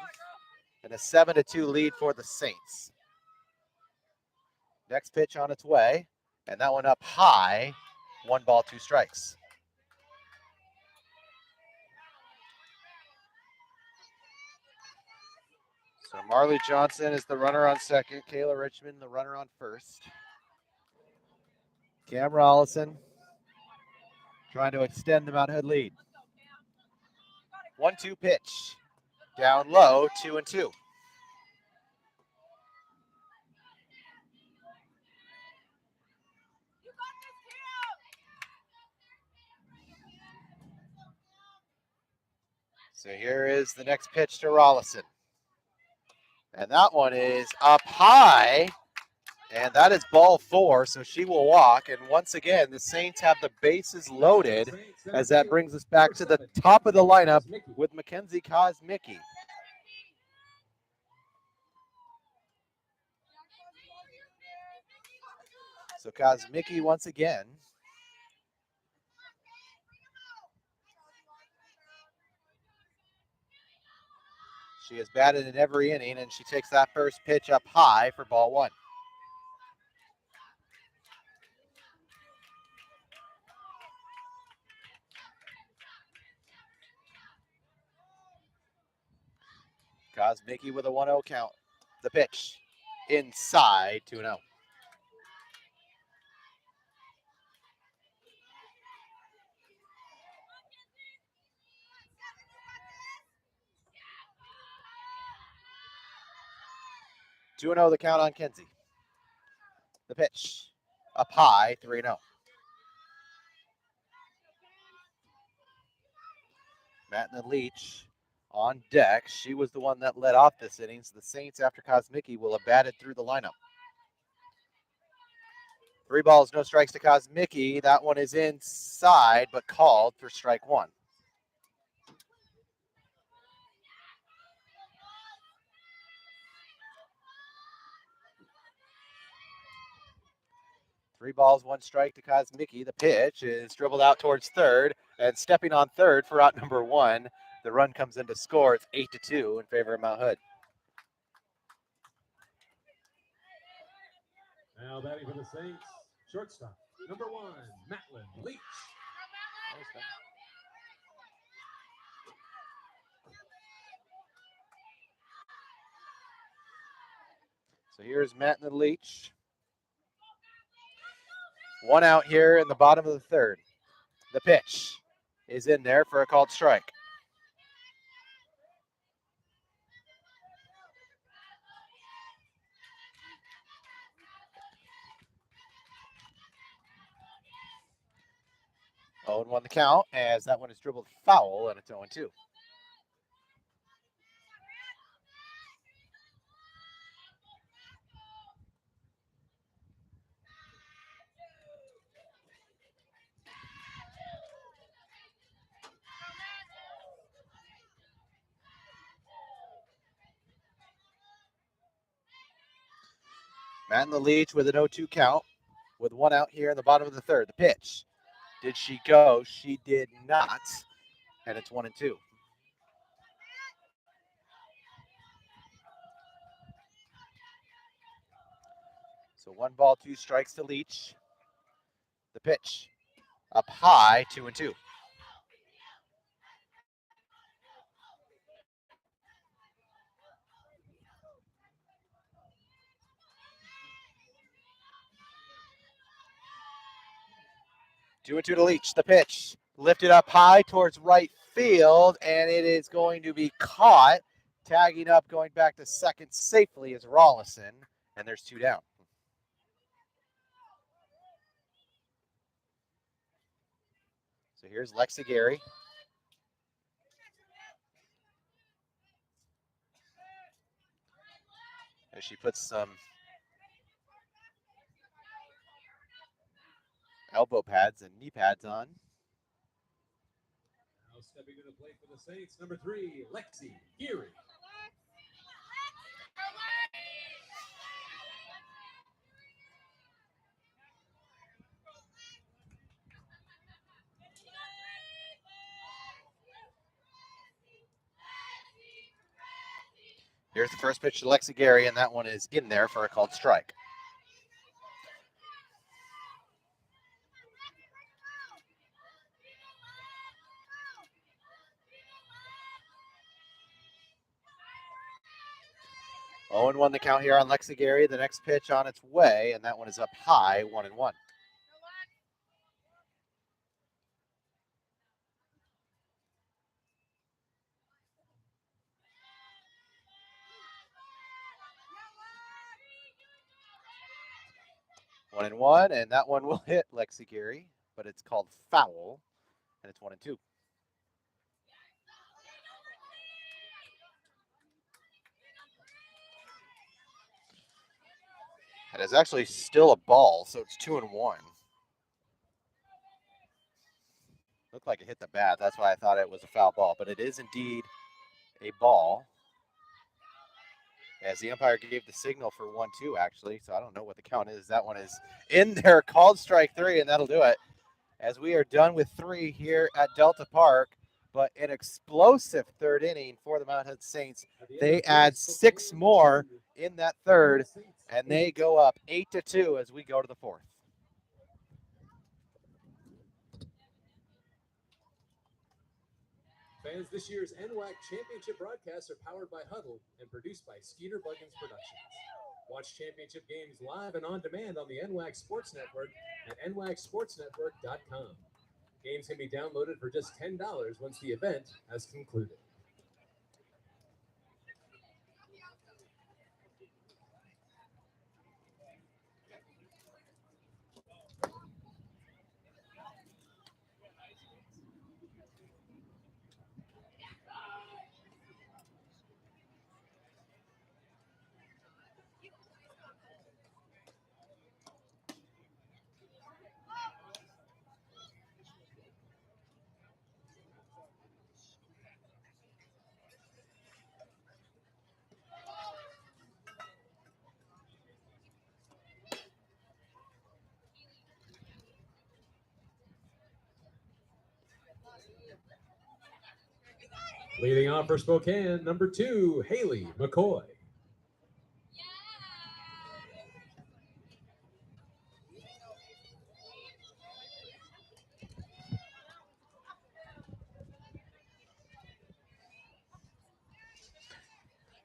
and a 7-2 lead for the Saints. Next pitch on its way, and that one up high. 1 ball, 2 strikes. So Marley Johnson is the runner on second. Kayla Richmond, the runner on first. Cam Rollison trying to extend the Mount Hood lead. 1-2 pitch. Down low, 2-2. So here is the next pitch to Rollison. And that one is up high. And that is ball 4, so she will walk. And once again, the Saints have the bases loaded, as that brings us back to the top of the lineup with Mackenzie Kosmicki. So Kosmicki once again. She has batted in every inning, and she takes that first pitch up high for ball 1. Kosmicki with a 1-0 count. The pitch inside, 2-0. The count on Kenzie. The pitch up high, 3-0. Matt Leach on deck. She was the one that led off this inning. So the Saints, after Kosmicki, will have batted through the lineup. 3 balls, no strikes to Kosmicki. That one is inside, but called for strike 1. Three balls, 1 strike to Kosmicki. The pitch is dribbled out towards third, and stepping on third for out number 1. The run comes in to score. It's 8-2 in favor of Mount Hood. Now batting for the Saints, shortstop, number 1, Matlin Leach. So here's Matlin Leach. 1 out here in the bottom of the third. The pitch is in there for a called strike. Oh, and 1 the count as that one is dribbled foul, and it's 0-2. Matt in the lead with an 0-2 count with 1 out here in the bottom of the third. The pitch. Did she go? She did not. And it's 1-2. So 1 ball, 2 strikes to Leach. The pitch up high, 2-2. Two and two to Leach. The pitch lifted up high towards right field, and it is going to be caught. Tagging up, going back to second safely is Rollison, and there's 2 down. So here's Lexi Gary. As she puts some elbow pads and knee pads on. Now stepping to the plate for the Saints, number 3, Lexi Geary. Here's the first pitch to Lexi Gary, and that one is in there for a called strike. Oh, and 1 the count here on Lexi Gary. The next pitch on its way, and that one is up high, 1-1. One and one, and that one will hit Lexi Gary, but it's called foul, and it's 1-2. It is actually still a ball, so it's 2-1. Looked like it hit the bat. That's why I thought it was a foul ball, but it is indeed a ball. As the umpire gave the signal for 1-2, actually, so I don't know what the count is. That one is in there, called strike 3, and that'll do it. As we are done with 3 here at Delta Park, but an explosive third inning for the Mount Hood Saints. They add 6 more in that third, and they go up 8-2 as we go to the 4th. Fans, this year's NWAC Championship broadcasts are powered by Huddle and produced by Skeeter Buggins Productions. Watch championship games live and on demand on the NWAC Sports Network at nwacsportsnetwork.com. Games can be downloaded for just $10 once the event has concluded. Leading off for Spokane, number 2, Haley McCoy.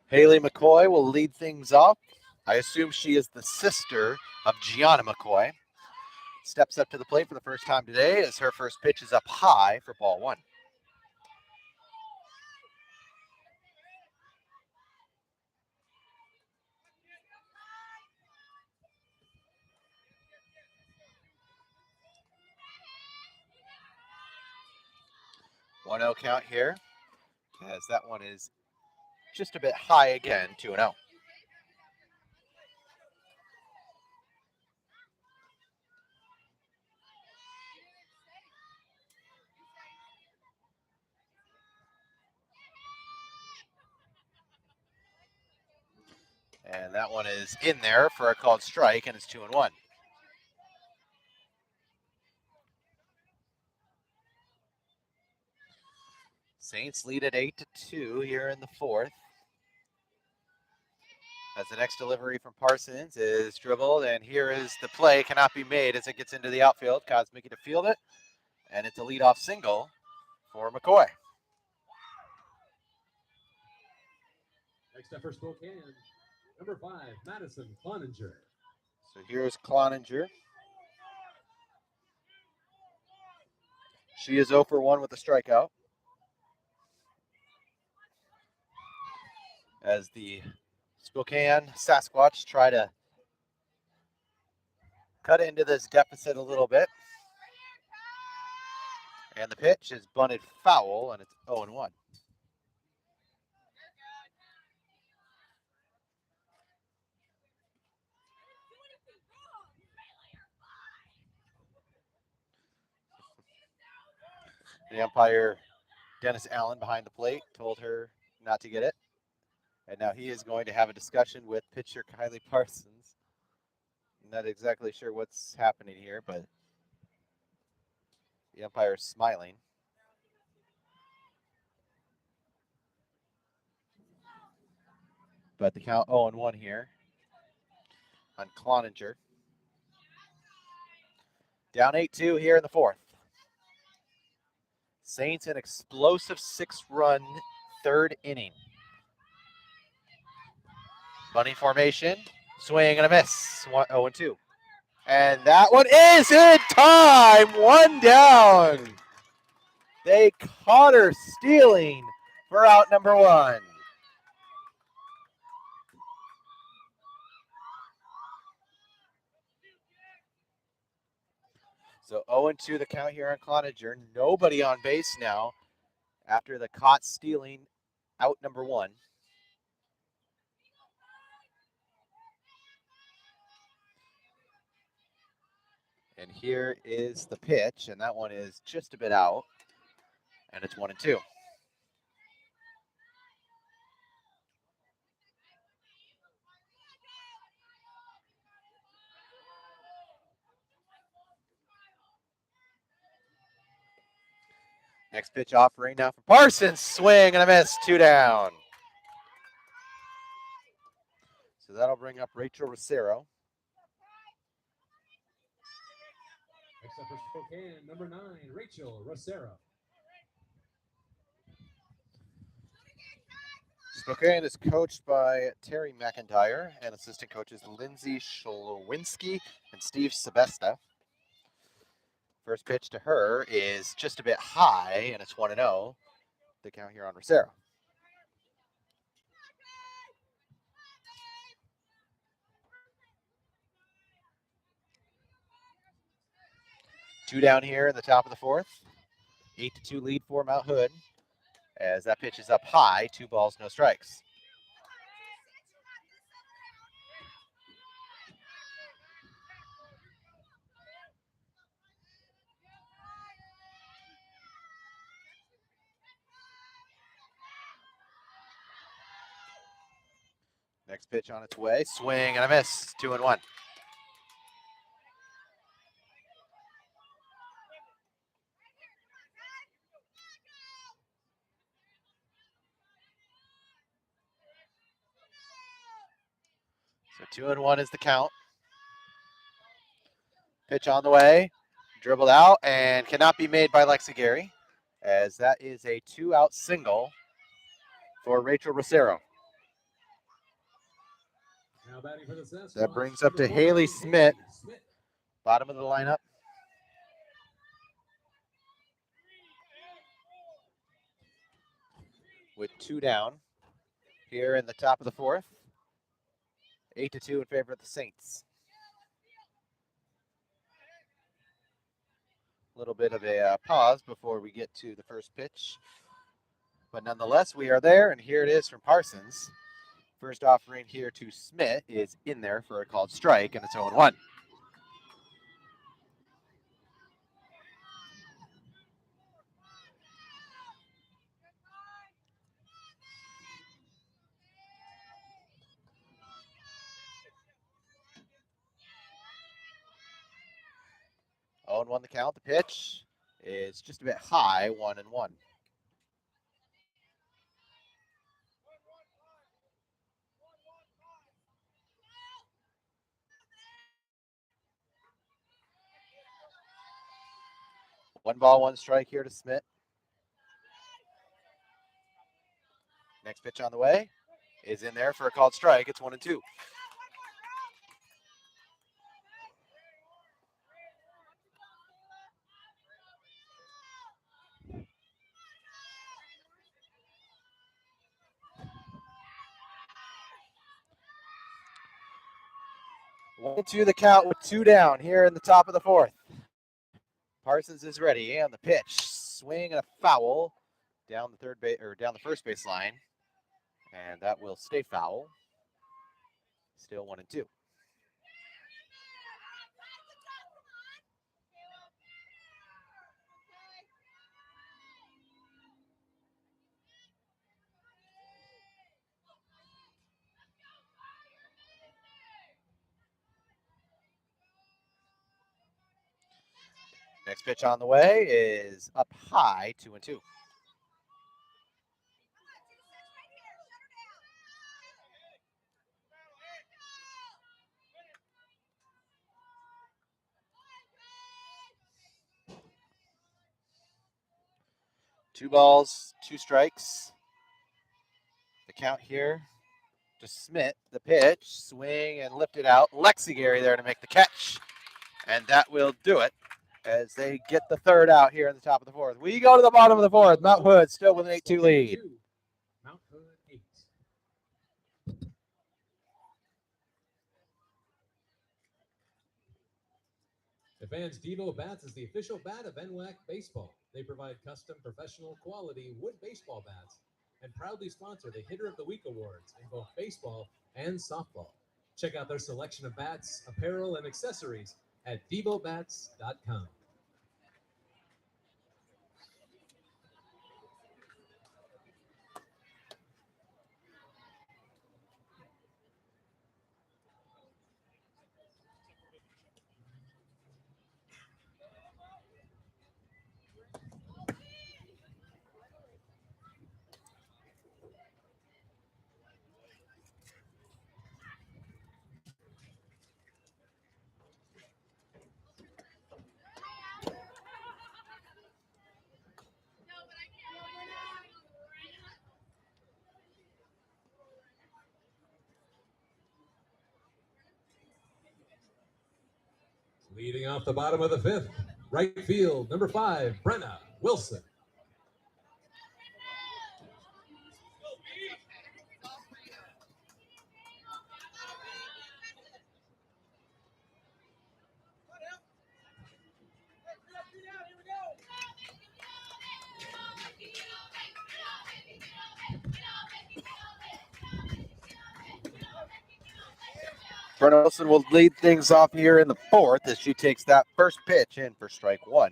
Haley McCoy will lead things off. I assume she is the sister of Gianna McCoy. steps up to the plate for the first time today as her first pitch is up high for ball one. One 0 count here, as that one is just a bit high again, 2-0. And that one is in there for a called strike, and it's 2-1. Saints lead at 8-2 here in the fourth. As the next delivery from Parsons is dribbled, and here is the play, cannot be made as it gets into the outfield. Kosmicki to field it, and it's a leadoff single for McCoy. Next up for Spokane, number 5, Madison Cloninger. So here's Cloninger. She is 0 for 1 with a strikeout. As the Spokane Sasquatch try to cut into this deficit a little bit. And the pitch is bunted foul, and it's 0-1. The umpire, Dennis Allen, behind the plate, told her not to get it. And now he is going to have a discussion with pitcher Kylie Parsons. I'm not exactly sure what's happening here, but the umpire is smiling. But the count 0-1 here on Cloninger. Down 8-2 here in the fourth. Saints an explosive 6-run third inning. Bunny formation, swing and a miss, 0-2. And that one is in time, one down. They caught her stealing for out number one. So 0-2 the count here on Cloninger. Nobody on base now after the caught stealing out number one. And here is the pitch, and that one is just a bit out, and it's 1-2. Next pitch offering now from Parsons, swing and a miss, 2 down. So that'll bring up Rachel Rosero. Next up for Spokane, number 9, Rachel Rosero. Spokane is coached by Terry McIntyre and assistant coaches Lindsay Shlowinski and Steve Sebesta. First pitch to her is just a bit high, and it's 1-0. The count here on Rosero. Two down here in the top of the fourth. 8-2 lead for Mount Hood. As that pitch is up high, 2 balls, no strikes. Next pitch on its way, swing and a miss, 2-1. So 2-1 is the count. Pitch on the way, dribbled out, and cannot be made by Lexi Gary, as that is a 2-out single for Rachel Rosero. Now batting for the Sasquatch, That brings up to Haley Smith, bottom of the lineup. with 2 down here in the top of the 4th. 8-2 in favor of the Saints. A little bit of a pause before we get to the first pitch. But nonetheless, we are there, and here it is from Parsons. First offering here to Smith is in there for a called strike, and it's 0-1. Oh, and 1 the count. The pitch is just a bit high, 1-1. One ball, 1 strike here to Smith. Next pitch on the way is in there for a called strike. It's 1-2. One to the count with 2 down here in the top of the 4th. Parsons is ready, and the pitch, swing and a foul down the down the first base line, and that will stay foul. Still 1-2. Next pitch on the way is up high, 2-2. Two balls, 2 strikes. The count here to Smith. The pitch, swing and lift it out. Lexigary there to make the catch. And that will do it as they get the 3rd out here in the top of the 4th. We go to the bottom of the 4th. Mount Hood still with an 8-2 lead. Mount Hood 8. Advanced Devo Bats is the official bat of NWAC Baseball. They provide custom professional quality wood baseball bats and proudly sponsor the Hitter of the Week awards in both baseball and softball. Check out their selection of bats, apparel, and accessories at devobats.com. Leading off the bottom of the 5th, right field, number 5, Brenna Wilson. Brenna Wilson will lead things off here in the 4th as she takes that first pitch in for strike 1.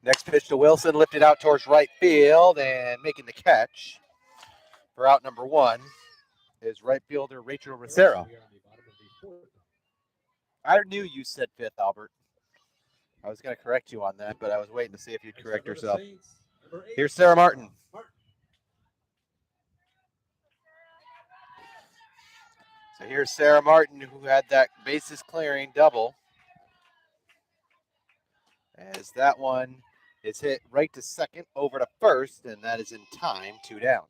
Next pitch to Wilson, lifted out towards right field and making the catch for out number 1 is right fielder Rachel Rosero. I knew you said 5th, Albert. I was going to correct you on that, but I was waiting to see if you'd correct yourself. Here's Sarah Martin. So here's Sarah Martin, who had that bases clearing double. As that one is hit right to second, over to first, and that is in time, 2 down.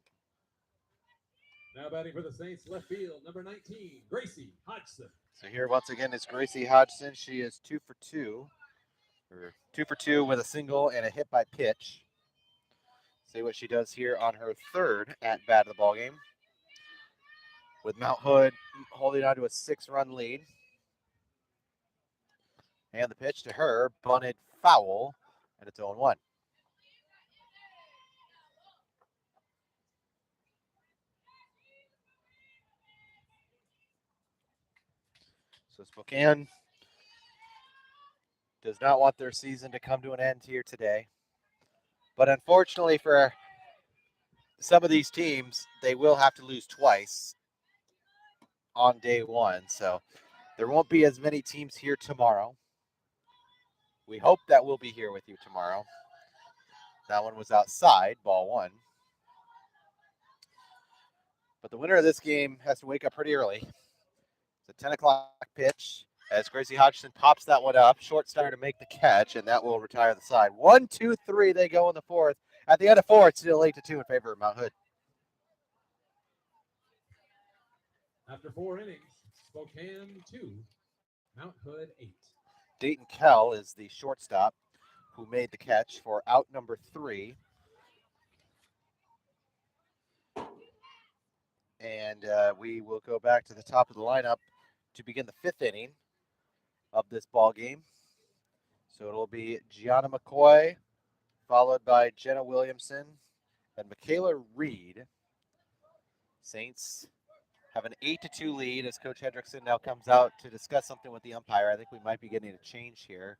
Now batting for the Saints, left field, number 19, Gracie Hodgson. So here once again is Gracie Hodgson. She is 2 for 2, or 2 for 2 with a single and a hit by pitch. See what she does here on her third at bat of the ball game, with Mount Hood holding on to a 6-run lead. And the pitch to her, bunted foul, and it's 0-1. So Spokane does not want their season to come to an end here today. But unfortunately for some of these teams, they will have to lose twice on day one. So there won't be as many teams here tomorrow. We hope that we'll be here with you tomorrow. That one was outside, ball one. But the winner of this game has to wake up pretty early. It's a 10 o'clock pitch as Gracie Hodgson pops that one up. Short starter to make the catch, and that will retire the side. 1, 2, 3, they go in the fourth. At the end of 4, it's still 8-2 in favor of Mount Hood. After 4 innings, Spokane 2, Mount Hood 8. Dayton Kell is the shortstop who made the catch for out number 3. And we will go back to the top of the lineup to begin the 5th inning of this ball game. So it'll be Gianna McCoy, followed by Jenna Williamson and Michaela Reed. Saints have an 8-2 lead as Coach Hendrickson now comes out to discuss something with the umpire. I think we might be getting a change here.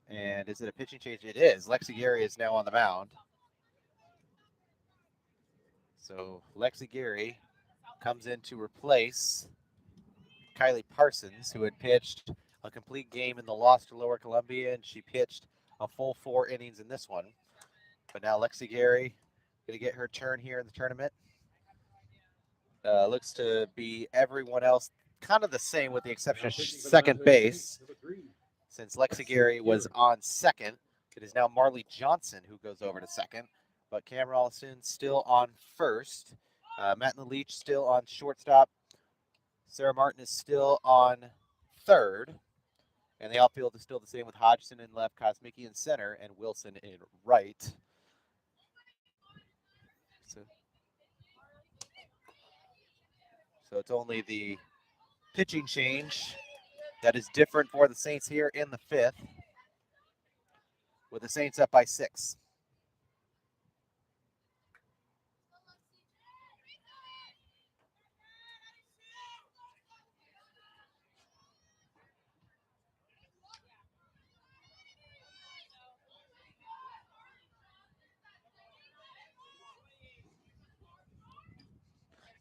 And is it a pitching change? It is. Lexi Gary is now on the mound. So Lexi Gary comes in to replace Kylie Parsons, who had pitched a complete game in the loss to Lower Columbia, and she pitched a full 4 innings in this one. But now Lexi Gary going to get her turn here in the tournament. Looks to be everyone else kind of the same with the exception of second base. Since Lexi Gary was on second, it is now Marley Johnson who goes over to second. But Cam Rollison still on first. Matt Leach still on shortstop. Sarah Martin is still on third. And the outfield is still the same with Hodgson in left, Kosmicki in center, and Wilson in right. So it's only the pitching change that is different for the Saints here in the 5th, with the Saints up by 6.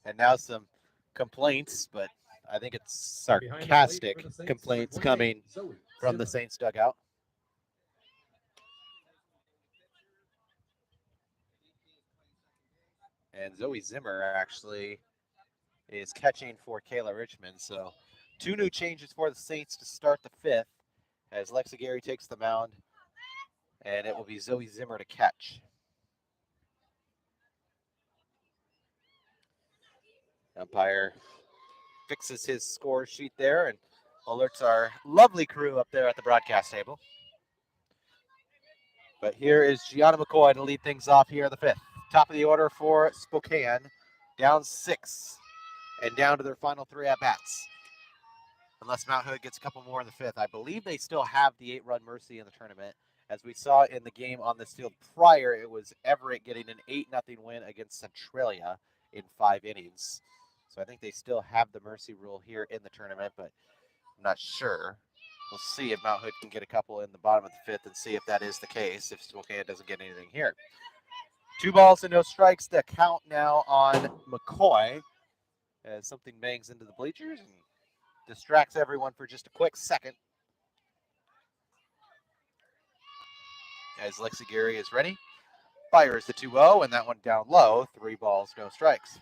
And now some complaints, but I think it's sarcastic complaints coming from the Saints dugout. And Zoe Zimmer actually is catching for Kayla Richmond. So 2 new changes for the Saints to start the 5th as Lexi Gary takes the mound, and it will be Zoe Zimmer to catch. Umpire fixes his score sheet there and alerts our lovely crew up there at the broadcast table. But here is Gianna McCoy to lead things off here in the 5th. Top of the order for Spokane, down 6 and down to their final 3 at-bats. Unless Mount Hood gets a couple more in the 5th. I believe they still have the 8-run mercy in the tournament. As we saw in the game on this field prior, it was Everett getting an 8-0 win against Centralia in 5 innings. So I think they still have the mercy rule here in the tournament, but I'm not sure. We'll see if Mount Hood can get a couple in the bottom of the 5th and see if that is the case, if Spokane doesn't get anything here. 2 balls and no strikes. The count now on McCoy as something bangs into the bleachers and distracts everyone for just a quick second. As Lexi Gary is ready, fires the 2-0, and that one down low. 3 balls, no strikes.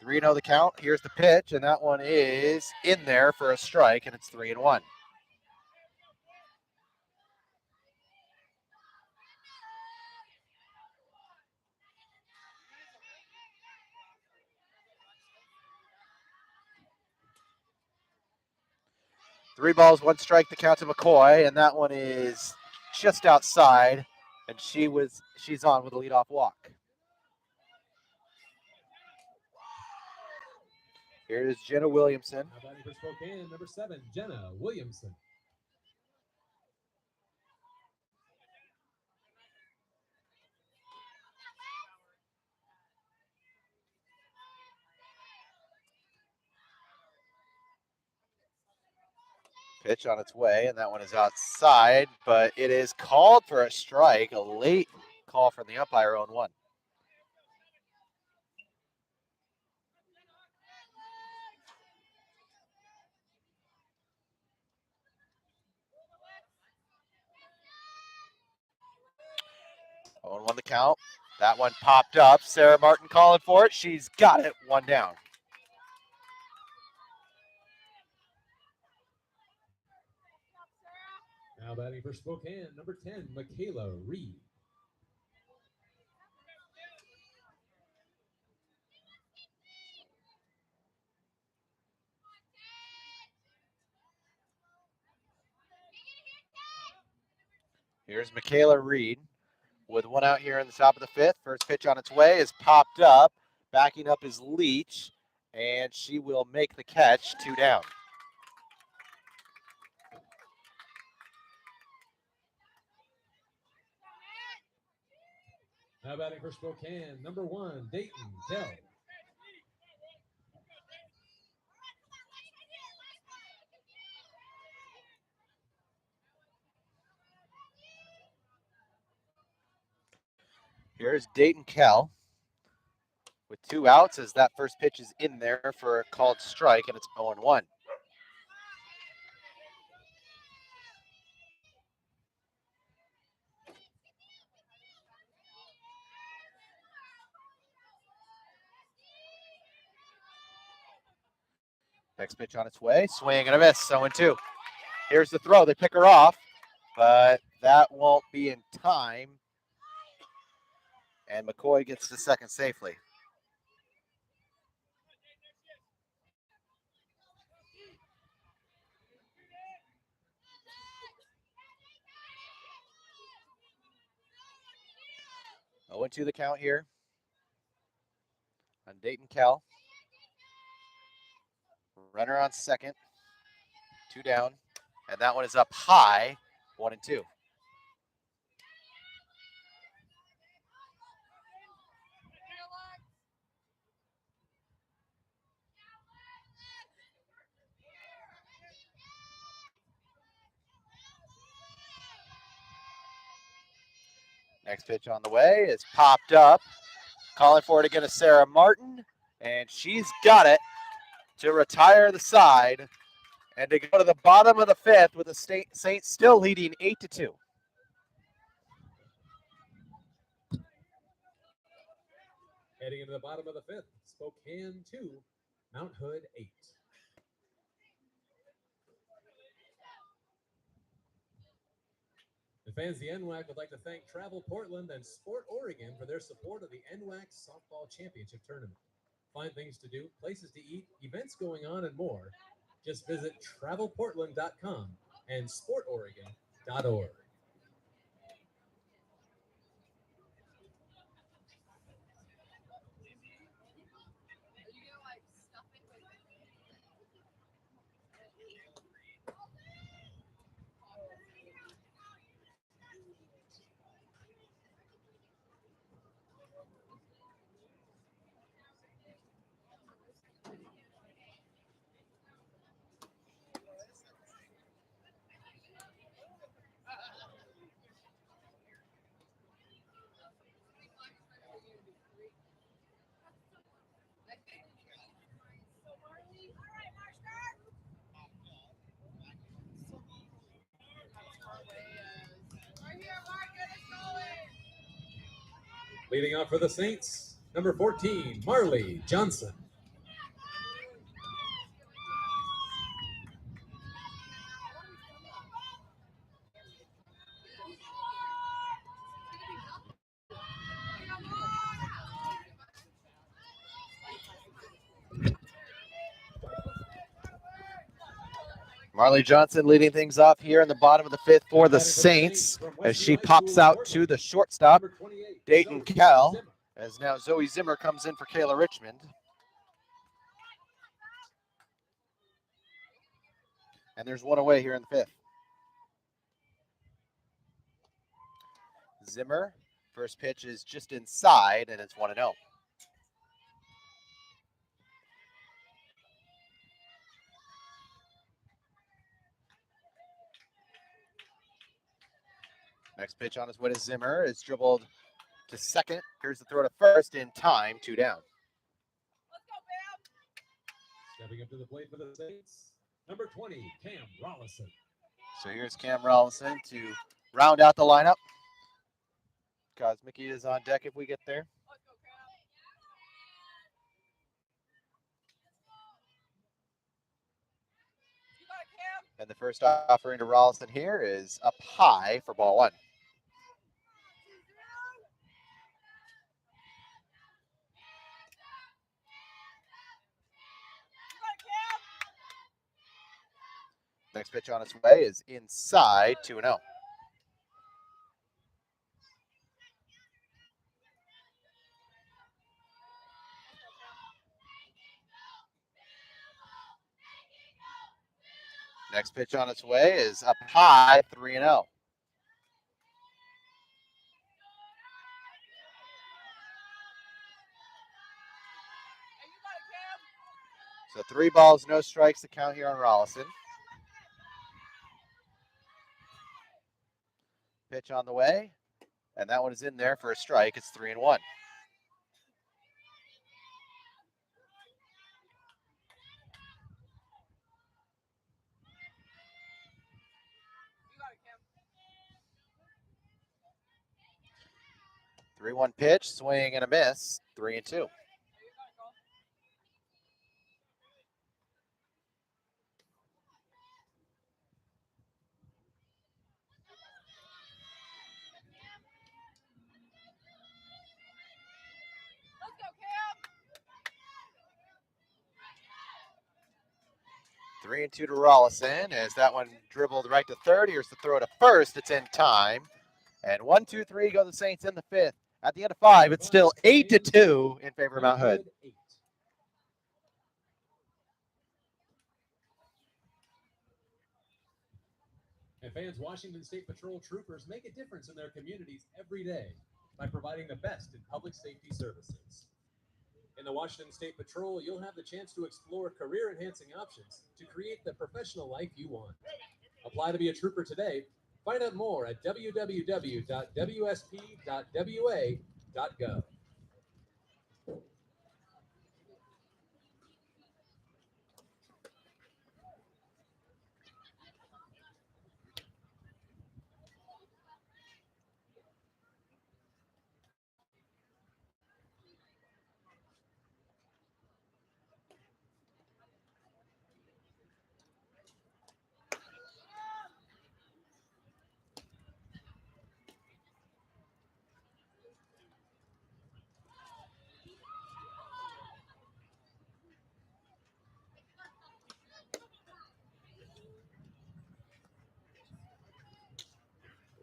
3-0 the count. Here's the pitch, and that one is in there for a strike, and it's 3-1. Three balls, one strike, the count to McCoy, and that one is just outside, and she's on with a leadoff walk. Here's Jenna Williamson. Now batting for Spokane, number 7, Jenna Williamson. Pitch on its way, and that one is outside, but it is called for a strike. A late call from the umpire on 1. On 1 the count. That one popped up. Sarah Martin calling for it. She's got it. 1 down. Now batting for Spokane, number 10, Michaela Reed. Here's Michaela Reed with 1 out here in the top of the 5th. First pitch on its way is popped up. Backing up is Leach, and she will make the catch. 2 down. Now batting for Spokane, number 1, Dayton Dell. Here's Dayton Kell with 2 outs as that first pitch is in there for a called strike, and it's 0-1. Next pitch on its way, swing and a miss, 0-2. Here's the throw, they pick her off, but that won't be in time, and McCoy gets to second safely. Oh, 0-2 the count here on Dayton Kell. Runner on second, 2 down, and that one is up high, 1-2. Next pitch on the way is popped up. Calling for it again is Sarah Martin, and she's got it to retire the side and to go to the bottom of the 5th with the Saints still leading 8-2. Heading into the bottom of the 5th, Spokane 2, Mount Hood 8. The fans of the NWAC would like to thank Travel Portland and Sport Oregon for their support of the NWAC Softball Championship Tournament. Find things to do, places to eat, events going on, and more. Just visit travelportland.com and sportoregon.org. Leading off for the Saints, number 14, Marley Johnson. Marley Johnson leading things off here in the bottom of the fifth for the Saints as she pops out to the shortstop, Dayton Cal, as now Zoe Zimmer comes in for Kayla Richmond. And there's one away here in the fifth. Zimmer, first pitch is just inside, and it's 1-0. Next pitch on his way to Zimmer is dribbled to second. Here's the throw to first in time, 2 down. Stepping up to the plate for the Saints, number 20, Cam Rollison. So here's Cam Rollison to round out the lineup. Mickey is on deck if we get there. And the first offering to Rollison here is up high for ball 1. Next pitch on its way is inside, 2-0. Next pitch on its way is up high, 3-0. So 3 balls, no strikes to count here on Rollison. Pitch on the way, and that one is in there for a strike. It's 3-1. The 3-1 pitch, swing and a miss, 3-2. Let's go, Cam. 3-2 to Rollison as that one dribbled right to third. Here's the throw to first. It's in time. And 1-2-3 go the Saints in the fifth. At the end of 5, it's still 8-2 in favor of Mount Hood. And fans, Washington State Patrol troopers make a difference in their communities every day by providing the best in public safety services. In the Washington State Patrol, you'll have the chance to explore career-enhancing options to create the professional life you want. Apply to be a trooper today. Find out more at www.wsp.wa.gov.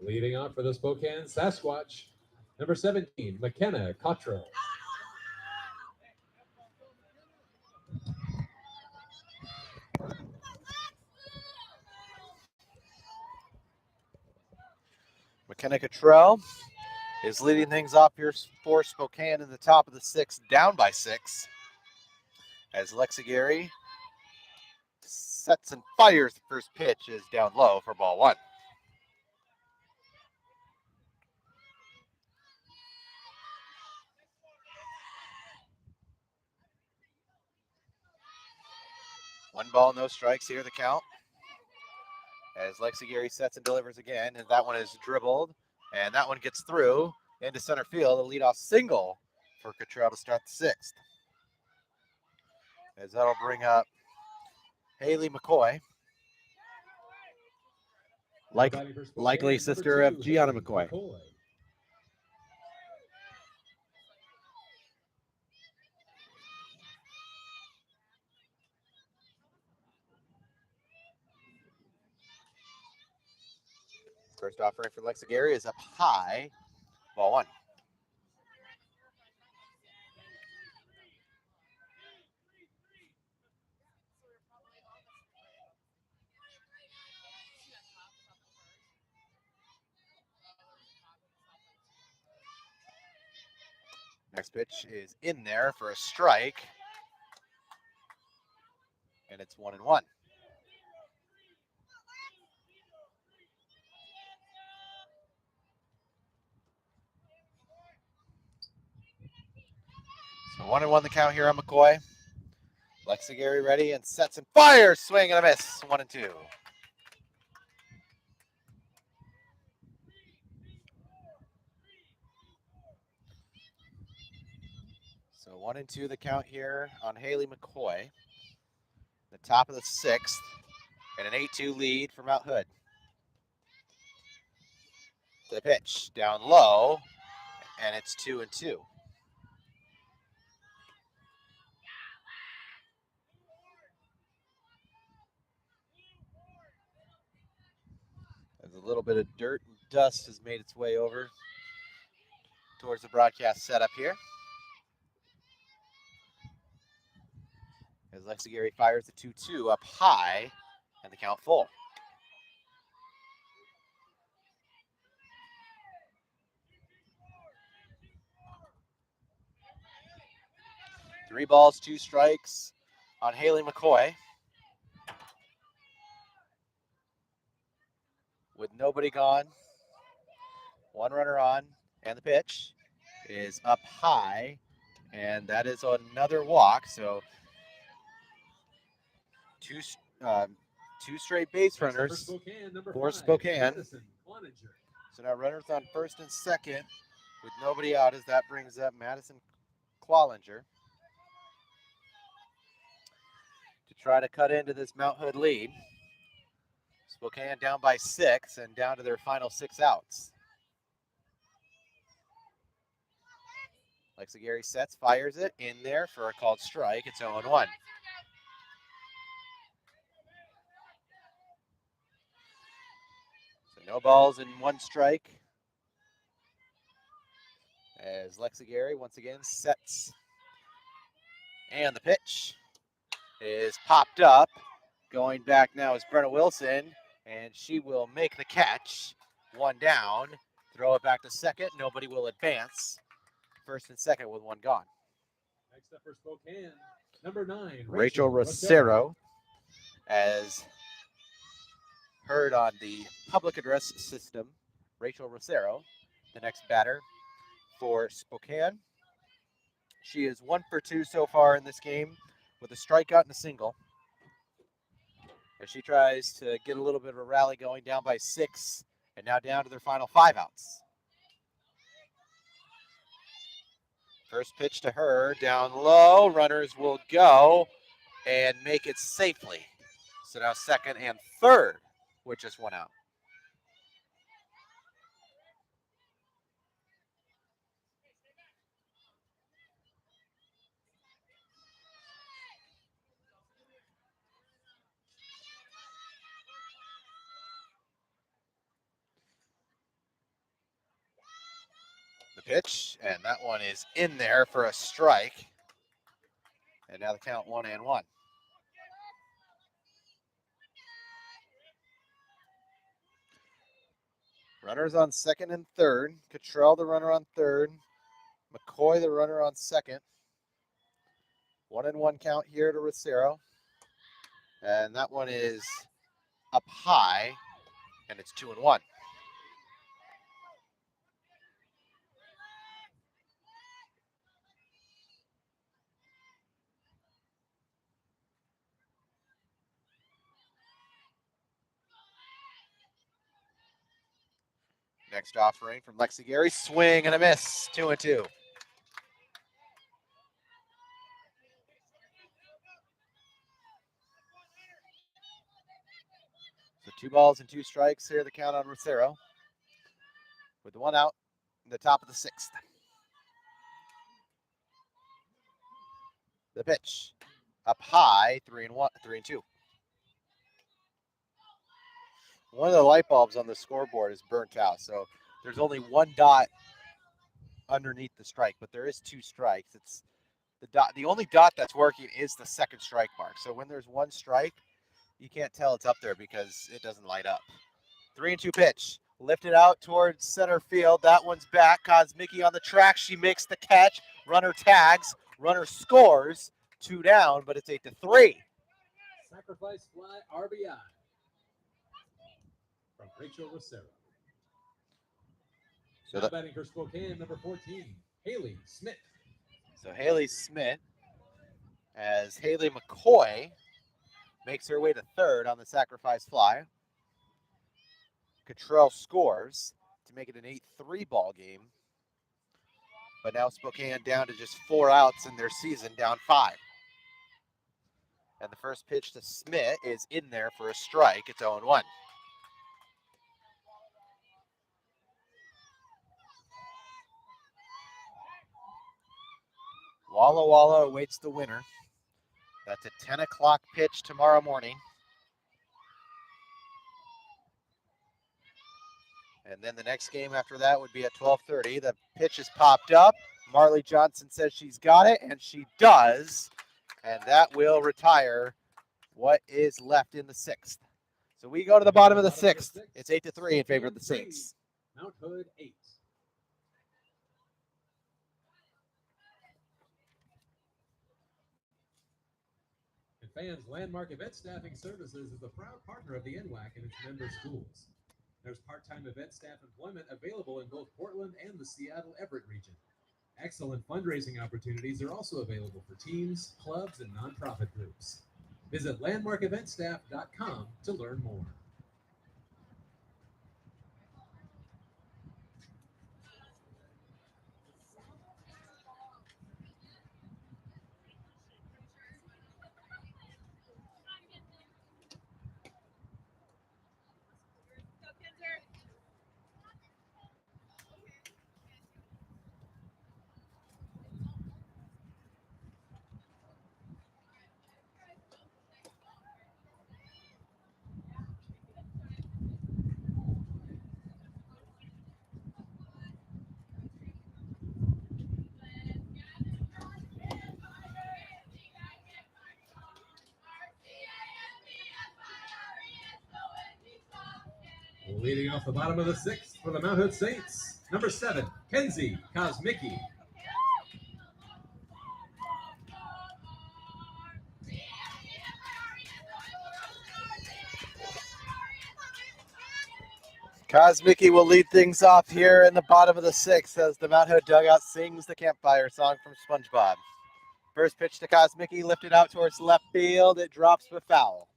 Leading off for the Spokane Sasquatch, number 17, McKenna Cottrell. McKenna Cottrell is leading things off here for Spokane in the top of the 6th, down by 6. As Lexi Gary sets and fires the first pitch is down low for ball 1. One ball, no strikes here, the count. As Lexi Gary sets and delivers again, and that one is dribbled, and that one gets through into center field. A leadoff single for Cottrell to start the 6th. As that'll bring up Haley McCoy, likely sister of Gianna McCoy. First offering for Lexigary is up high, ball one. Next pitch is in there for a strike, and it's 1-1. So 1-1 the count here on McCoy. Lexigary ready and sets and fires. Swing and a miss. 1-2. So 1-2 the count here on Haley McCoy. The top of the sixth, and an 8-2 lead for Mount Hood. The pitch down low, and it's 2-2. As a little bit of dirt and dust has made its way over towards the broadcast setup here. As Lexigary fires the 2-2 up high, and the count full. Three balls, two strikes on Haley McCoy. With nobody gone, one runner on, and the pitch is up high, and that is another walk. So two straight base runners for Spokane. So now runners on first and second with nobody out, as that brings up Madison Quallinger to try to cut into this Mount Hood lead. Spokane down by 6 and down to their final 6 outs. Lexigary sets, fires it in there for a called strike. It's 0-1. So no balls and one strike. As Lexigary once again sets. And the pitch is popped up. Going back now is Brenna Wilson, and she will make the catch. One down, throw it back to second. Nobody will advance. First and second with one gone. Next up for Spokane, number 9, Rachel Rosero, as heard on the public address system. Rachel Rosero, the next batter for Spokane. She is 1 for 2 so far in this game with a strikeout and a single. As she tries to get a little bit of a rally going, down by 6 and now down to their final 5 outs. First pitch to her, down low, runners will go and make it safely. So now second and third with just 1 out. The pitch, and that one is in there for a strike. And now the count 1-1. Runners on second and third. Cottrell, the runner on third. McCoy, the runner on second. 1-1 count here to Rosero. And that one is up high, and it's 2-1. Next offering from Lexigary, swing and a miss, 2-2. So 2 balls and 2 strikes here, the count on Rosero. With 1 out, in the top of the 6th. The pitch, up high, 3-2. One of the light bulbs on the scoreboard is burnt out, so there's only one dot underneath the strike, but there is 2 strikes. It's the dot. The only dot that's working is the second strike mark. So when there's 1 strike, you can't tell it's up there because it doesn't light up. 3-2 pitch. Lifted out towards center field. That one's back. Kosmicki on the track. She makes the catch. Runner tags. Runner scores. 2 down, but it's 8-3. Sacrifice fly RBI from Rachel Rosero. So Now batting for Spokane, number 14, Haley Smith. So Haley Smith, as Haley McCoy makes her way to third on the sacrifice fly. Cottrell scores to make it an 8-3 ball game. But now Spokane down to just 4 outs in their season, down 5. And the first pitch to Smith is in there for a strike. It's 0-1. Walla Walla awaits the winner. That's a 10 o'clock pitch tomorrow morning. And then the next game after that would be at 12:30. The pitch is popped up. Marley Johnson says she's got it, and she does. And that will retire what is left in the 6th. So we go to the bottom of the 6th. It's 8-3 in favor of the Saints. Mount Hood 8. And fans, Landmark Event Staffing Services is a proud partner of the NWAC and its member schools. There's part-time event staff employment available in both Portland and the Seattle Everett region. Excellent fundraising opportunities are also available for teams, clubs, and nonprofit groups. Visit landmarkeventstaff.com to learn more. Leading off the bottom of the 6th for the Mount Hood Saints, number 7, Kenzie Kosmicki. Kosmicki will lead things off here in the bottom of the 6th as the Mount Hood dugout sings the campfire song from SpongeBob. First pitch to Kosmicki, lifted out towards left field. It drops for foul.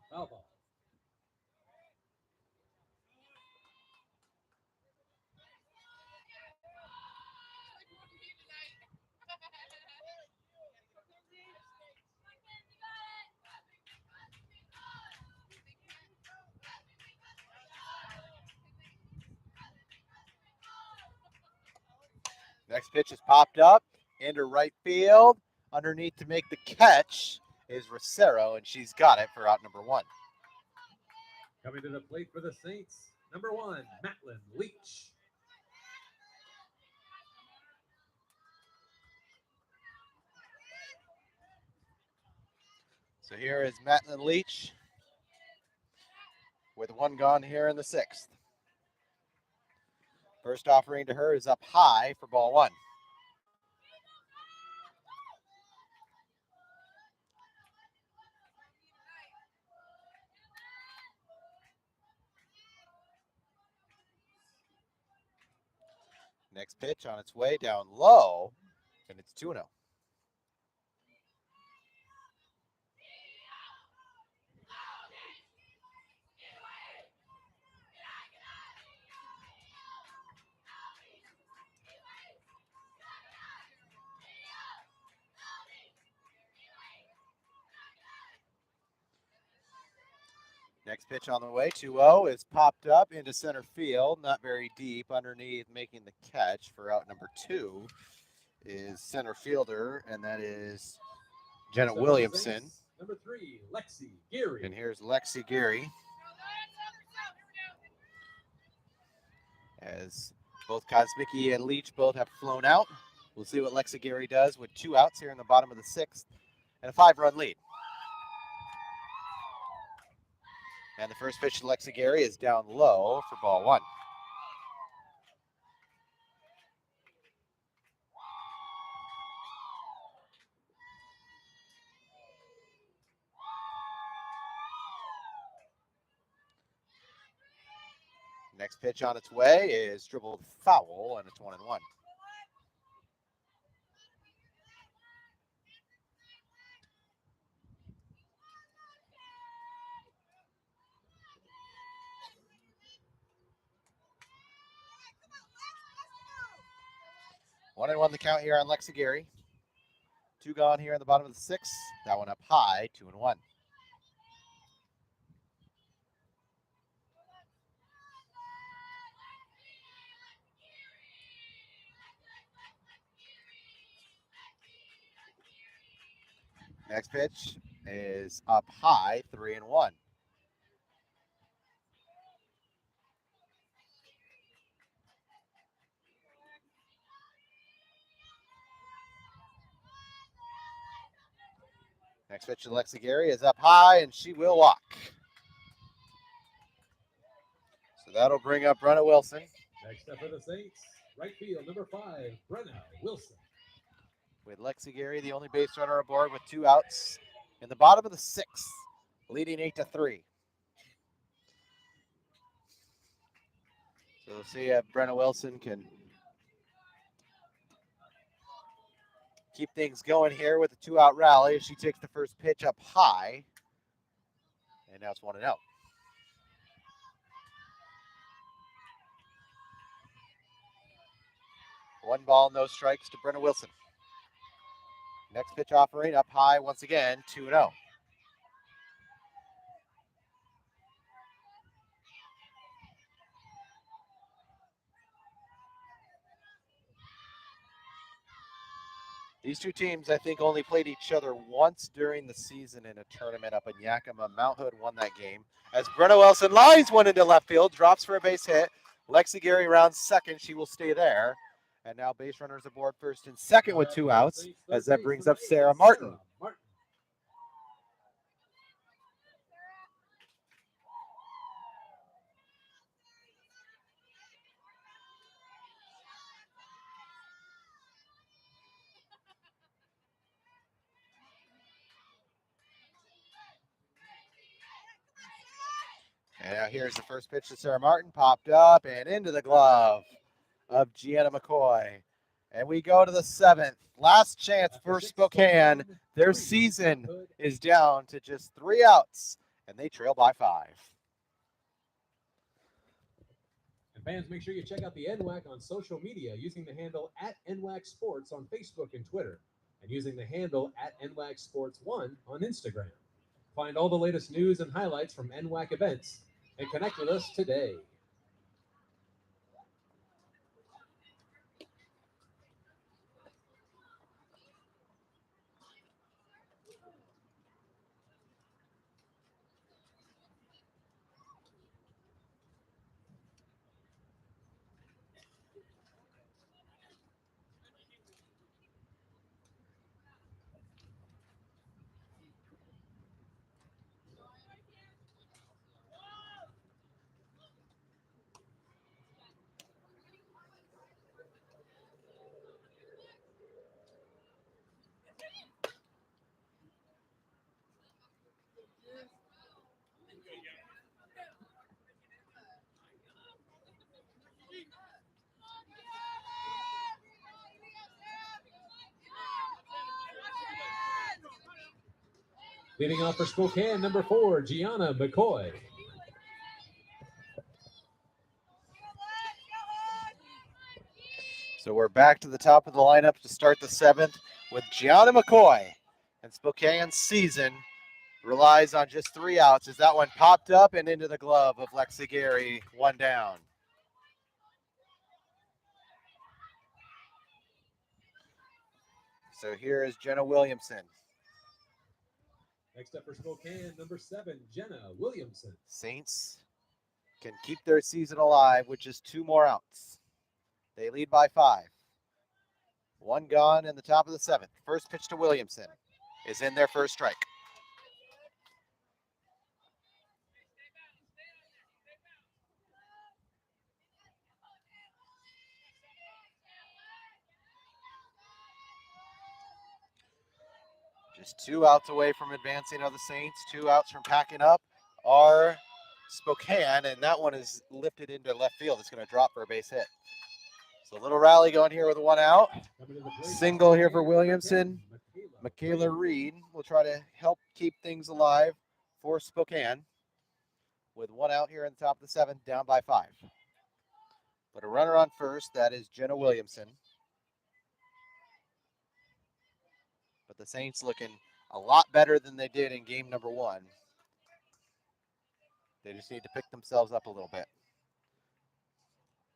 Foul ball. Next pitch is popped up into right field. Underneath to make the catch is Rosero, and she's got it for out number 1. Coming to the plate for the Saints, number 1, Matlin Leach. So here is Matlin Leach with 1 gone here in the 6th. First offering to her is up high for ball 1. Next pitch on its way down low, and it's 2-0. Next pitch on the way, 2-0, is popped up into center field, not very deep. Underneath, making the catch for out number 2 is center fielder, and that is Jenna Williamson. Number 3, Lexi Geary. And here's Lexi Geary. as both Kosmicki and Leach both have flown out. We'll see what Lexigary does with 2 outs here in the bottom of the 6th and a 5-run lead. And the first pitch to Lexigary is down low for ball 1. Next pitch on its way is dribbled foul, and it's 1-1. One and one the count here on Lexigary. 2 gone here in the bottom of the 6th. That one up high, 2-1. Next pitch is up high, 3-1. Next pitch to Lexigary is up high, and she will walk. So that'll bring up Brenna Wilson. Next up for the Saints, right field, number 5, Brenna Wilson. With Lexigary, the only base runner aboard with 2 outs in the bottom of the 6th, leading 8-3. So we'll see if Brenna Wilson can keep things going here with a 2-out rally. She takes the first pitch up high, and now it's 1-0. One ball, no strikes to Brenna Wilson. Next pitch offering up high once again, 2-0. These two teams, I think, only played each other once during the season in a tournament up in Yakima. Mount Hood won that game. As Brenna Wilson lines one into left field, drops for a base hit. Lexigary rounds second. She will stay there. And now base runners aboard first and second with 2 outs, as that brings up Sarah Martin. And now here's the first pitch to Sarah Martin, popped up and into the glove of Gianna McCoy. And we go to the 7th. Last chance for Spokane. Their season is down to just 3 outs, and they trail by 5. And fans, make sure you check out the NWAC on social media using the handle @NWAC Sports on Facebook and Twitter, and using the handle @NWAC Sports 1 on Instagram. Find all the latest news and highlights from NWAC events and connect with us today. Leading off for Spokane, number 4, Gianna McCoy. So we're back to the top of the lineup to start the 7th with Gianna McCoy. And Spokane's season relies on just 3 outs as that one popped up and into the glove of Lexigary, 1 down. So here is Jenna Williamson. Next up for Spokane, number 7, Jenna Williamson. Saints can keep their season alive with just 2 more outs. They lead by 5. 1 gone in the top of the 7th. First pitch to Williamson is in their first strike. Just 2 outs away from advancing are the Saints. 2 outs from packing up are Spokane, and that one is lifted into left field. It's going to drop for a base hit. So a little rally going here with 1 out. Single here for Williamson. Michaela Reed will try to help keep things alive for Spokane with 1 out here in the top of the 7th, down by 5. But a runner on first, that is Jenna Williamson. But the Saints looking a lot better than they did in game number 1. They just need to pick themselves up a little bit.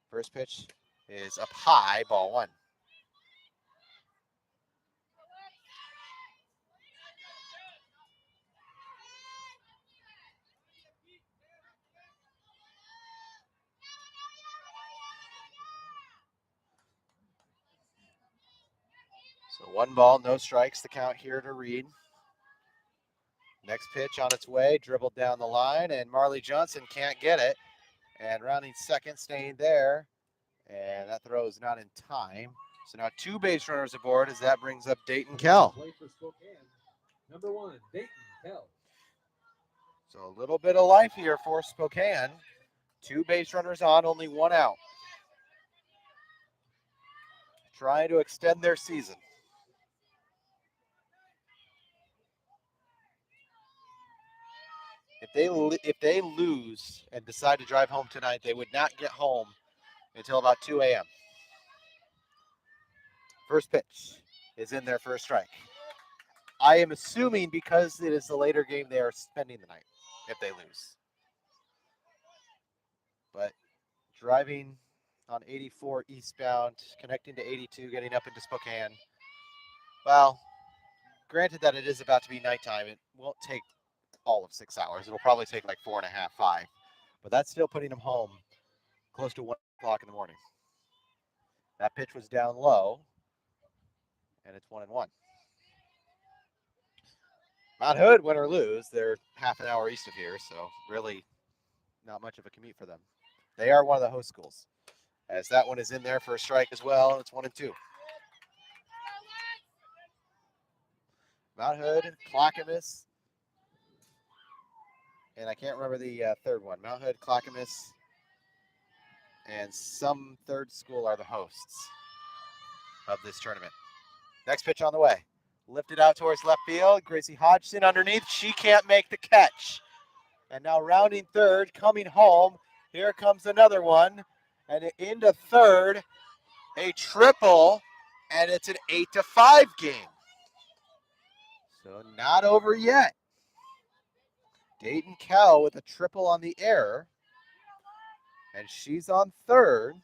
First pitch is up high, ball 1. So 1 ball, no strikes, the count here to Reed. Next pitch on its way, dribbled down the line, and Marley Johnson can't get it. And rounding second, staying there. And that throw is not in time. So now 2 base runners aboard as that brings up Dayton Kell. Number 1, Dayton Kell. So a little bit of life here for Spokane. 2 base runners on, only 1 out. Trying to extend their season. If they lose and decide to drive home tonight, they would not get home until about 2 a.m. First pitch is in their first strike. I am assuming because it is the later game, they are spending the night if they lose. But driving on 84 eastbound, connecting to 82, getting up into Spokane. Well, granted that it is about to be nighttime, it won't take all of 6 hours. It'll probably take like 4.5, 5. But that's still putting them home close to 1 o'clock in the morning. That pitch was down low, and it's 1-1. Mount Hood, win or lose, they're half an hour east of here, so really not much of a commute for them. They are one of the host schools, as that one is in there for a strike as well. It's 1-2. Mount Hood, Clackamas, and I can't remember the third one. Mount Hood, Clackamas, and some third school are the hosts of this tournament. Next pitch on the way. Lifted out towards left field. Gracie Hodgson underneath. She can't make the catch. And now rounding third, coming home. Here comes another one. And into third, a triple, and it's an 8-5 game. So not over yet. Dayton Kell with a triple on the air. And she's on third.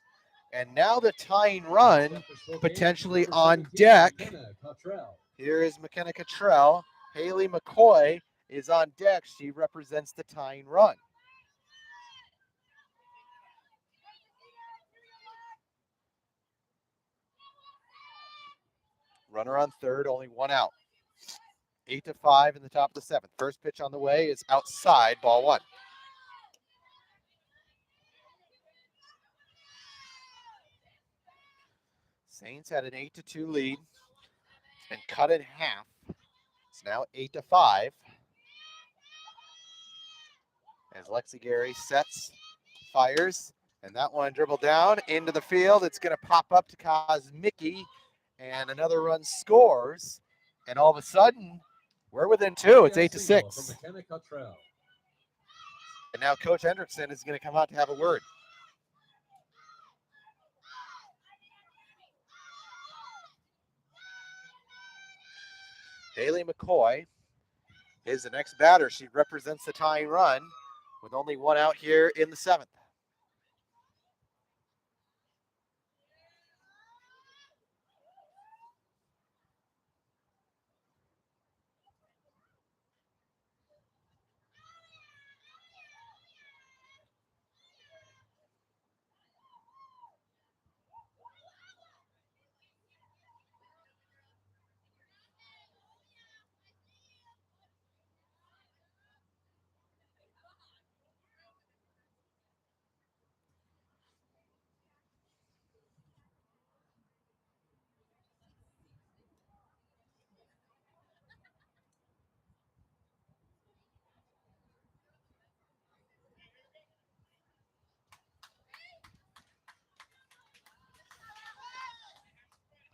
And now the tying run potentially on deck. Here is McKenna Cottrell. Haley McCoy is on deck. She represents the tying run. Runner on third, only 1 out. 8-5 in the top of the 7th. First pitch on the way is outside, ball 1. Saints had an 8-2 lead. It's been cut in half. It's now 8-5. As Lexi Gary sets, fires, and that one dribbled down into the field. It's going to pop up to Kosmicki, and another run scores. And all of a sudden, we're within 2. It's 8-6. And now Coach Hendrickson is going to come out to have a word. Haley McCoy is the next batter. She represents the tying run with only 1 out here in the 7th.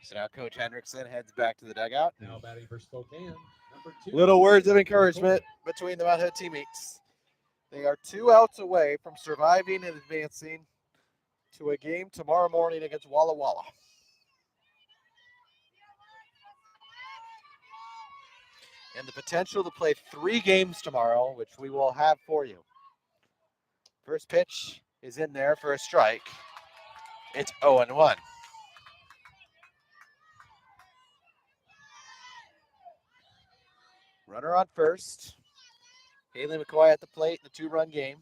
So now Coach Hendrickson heads back to the dugout. Now batting for Spokane, number 2. Little words of encouragement between the Mount Hood teammates. They are 2 outs away from surviving and advancing to a game tomorrow morning against Walla Walla. And the potential to play 3 games tomorrow, which we will have for you. First pitch is in there for a strike. It's 0-1. Runner on first. Haley McCoy at the plate in the 2-run game.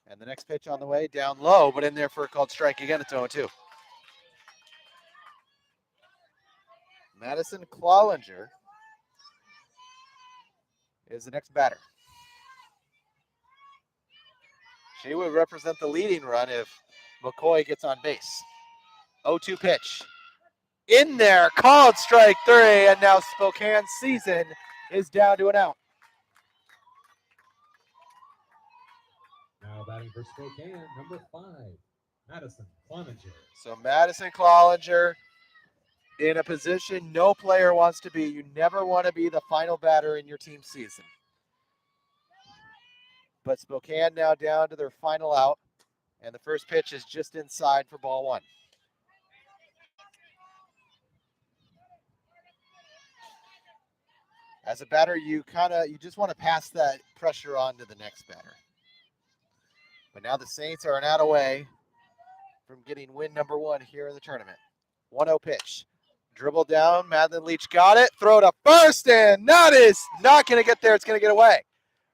And the next pitch on the way, down low, but in there for a called strike again. It's 0-2. Madison Klollinger is the next batter. She would represent the leading run if McCoy gets on base. 0-2 pitch. In there, called strike 3, and now Spokane's season is down to an out. Now batting for Spokane, number 5, Madison Cloninger. So Madison Klollinger in a position no player wants to be. You never want to be the final batter in your team's season. But Spokane now down to their final out, and the first pitch is just inside for ball 1. As a batter, you just want to pass that pressure on to the next batter. But now the Saints are an out away from getting win number 1 here in the tournament. 1-0 pitch. Dribble down, Madeline Leach got it, throw to first, and that is not going to get there, it's going to get away.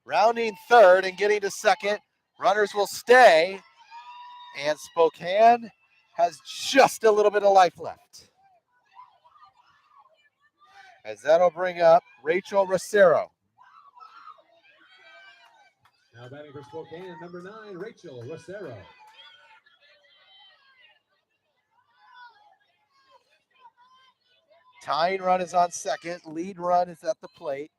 Rounding third and getting to second, runners will stay, and Spokane has just a little bit of life left. As that'll bring up Rachel Rosero. Now batting for Spokane, number 9, Rachel Rosero. Tying run is on second. Lead run is at the plate.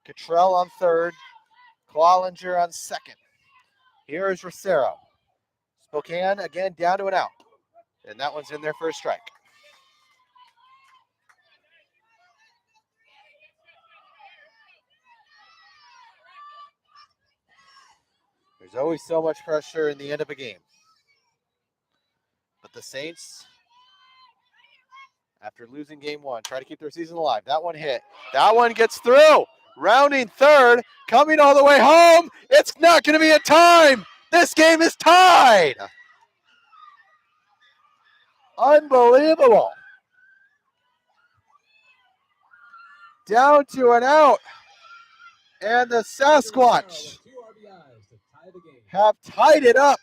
Cottrell on third. Klollinger on second. Here is Rosero. Spokane again down to an out. And that one's in there for a strike. There's always so much pressure in the end of a game. But the Saints, after losing game 1, try to keep their season alive. That one hit. That one gets through. Rounding third, coming all the way home. It's not going to be a time. This game is tied. Unbelievable. Down to an out. And the Sasquatch have tied it up.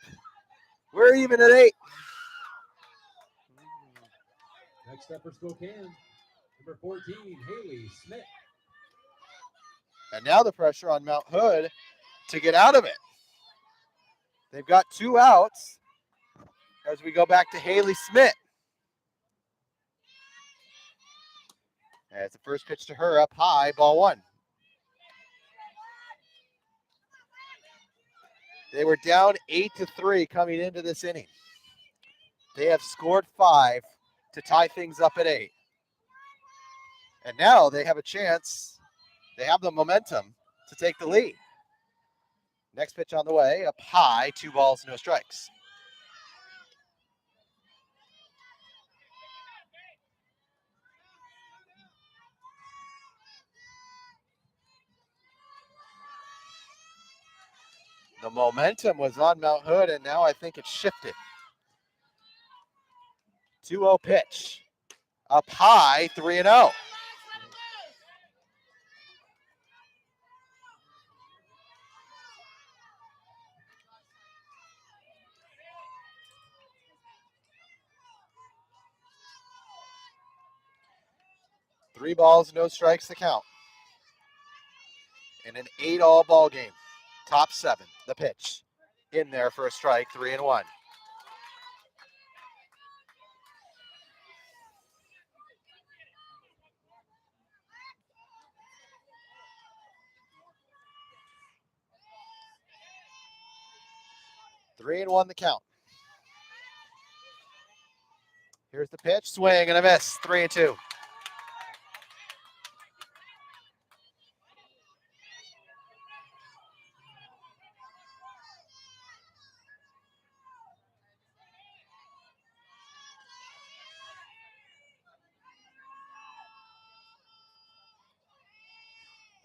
We're even at 8. Next up for Spokane, number 14, Haley Smith. And now the pressure on Mount Hood to get out of it. They've got 2 outs as we go back to Haley Smith. As the first pitch to her up high, ball 1. They were down 8-3 coming into this inning. They have scored 5 to tie things up at 8. And now they have a chance. They have the momentum to take the lead. Next pitch on the way, up high, 2 balls, no strikes. The momentum was on Mount Hood, and now I think it's shifted. 2-0 pitch. Up high, 3-0. Three balls, no strikes to count. In an 8-all ball game. Top 7, the pitch. In there for a strike, 3-1. Three and 1 the count. Here's the pitch, swing and a miss, 3-2.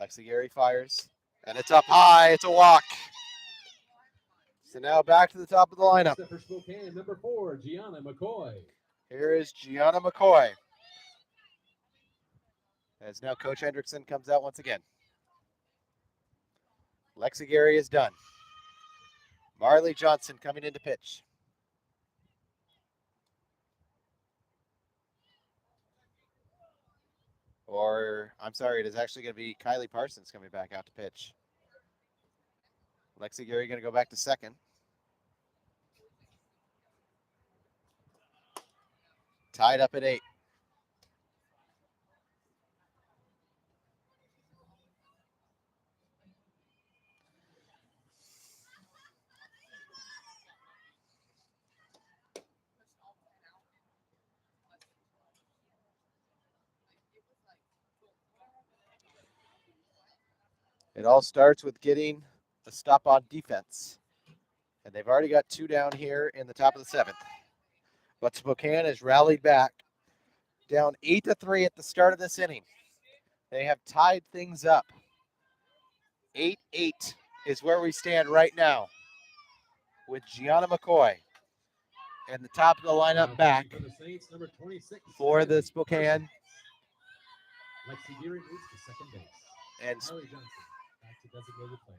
Lexi Gary fires, and it's up high. It's a walk. So now back to the top of the lineup. For Spokane, number 4, Gianna McCoy. Here is Gianna McCoy. As now Coach Hendrickson comes out once again. Lexi Gary is done. Marley Johnson coming in to pitch. Or, I'm sorry, it is actually going to be Kylie Parsons coming back out to pitch. Lexi Gary going to go back to second. Tied up at 8. It all starts with getting a stop on defense. And they've already got 2 down here in the top of the 7th. But Spokane has rallied back, down 8-3 at the start of this inning. They have tied things up. 8-8 is where we stand right now with Gianna McCoy and the top of the lineup back for the Saints, number 26, for the Spokane. Lexi Gary moves to second base. And Marley Johnson back to designated player.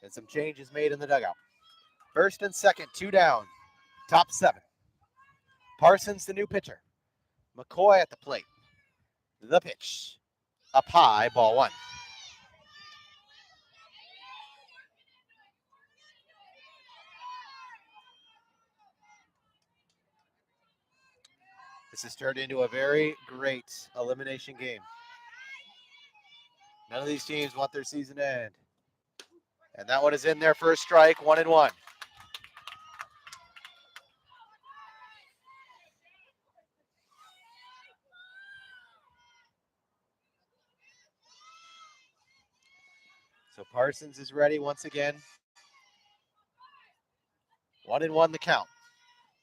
And some changes made in the dugout. First and second, 2 down. Top 7. Parsons, the new pitcher. McCoy at the plate. The pitch. Up high, ball 1. This has turned into a very great elimination game. None of these teams want their season to end. And that one is in there for a strike, 1-1. So Parsons is ready once again. 1-1 the count.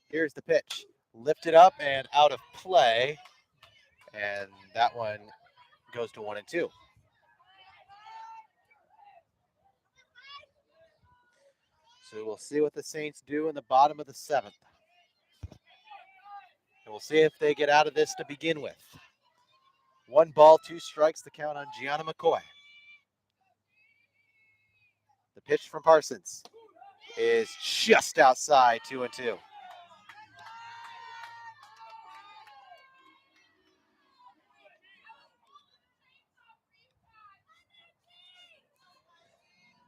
Here's the pitch. Lifted up and out of play. And that one goes to 1-2. So we'll see what the Saints do in the bottom of the 7th. And we'll see if they get out of this to begin with. 1 ball, 2 strikes, the count on Gianna McCoy. The pitch from Parsons is just outside, 2-2.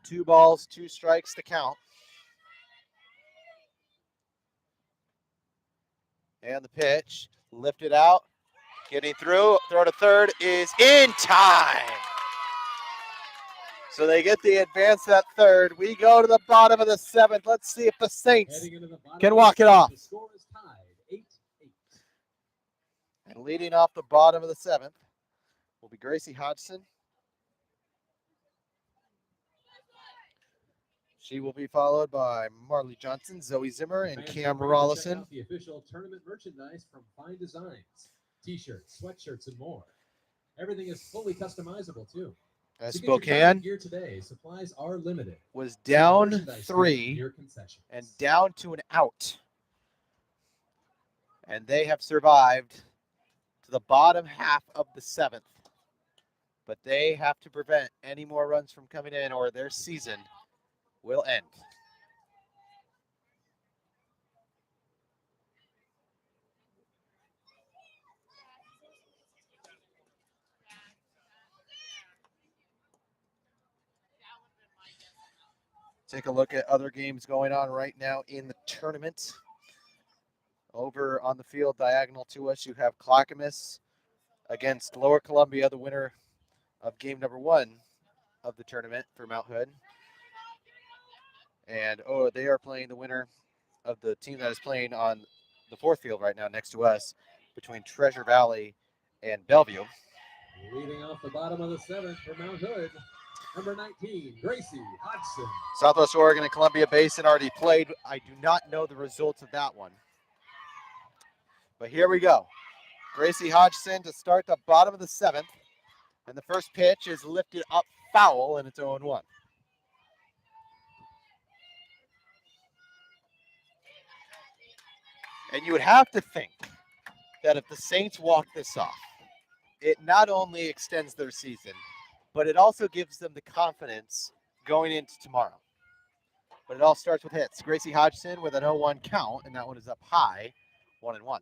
Two balls, 2 strikes to count. And the pitch, lifted out, getting through, throw to third is in time. So they get the advance at third. We go to the bottom of the 7th. Let's see if the Saints can walk it off. The score is tied, 8-8. And leading off the bottom of the 7th will be Gracie Hodgson. She will be followed by Marley Johnson, Zoe Zimmer, and Cam Rollison. The official tournament merchandise from Fine Designs, T-shirts, sweatshirts, and more. Everything is fully customizable too. Spokane gear today. Supplies are limited. Was down 3 and down to an out. And they have survived to the bottom half of the 7th. But they have to prevent any more runs from coming in or their season will end. Take a look at other games going on right now in the tournament. Over on the field diagonal to us, you have Clackamas against Lower Columbia, the winner of game number 1 of the tournament for Mount Hood. And they are playing the winner of the team that is playing on the fourth field right now next to us between Treasure Valley and Bellevue. Leading off the bottom of the seventh for Mount Hood, number 19, Gracie Hodgson. Southwest Oregon and Columbia Basin already played. I do not know the results of that one. But here we go. Gracie Hodgson to start the bottom of the seventh. And the first pitch is lifted up foul, and it's 0-1. And you would have to think that if the Saints walk this off, it not only extends their season, but it also gives them the confidence going into tomorrow. But it all starts with hits. Gracie Hodgson with an 0-1 count, and that one is up high, 1-1.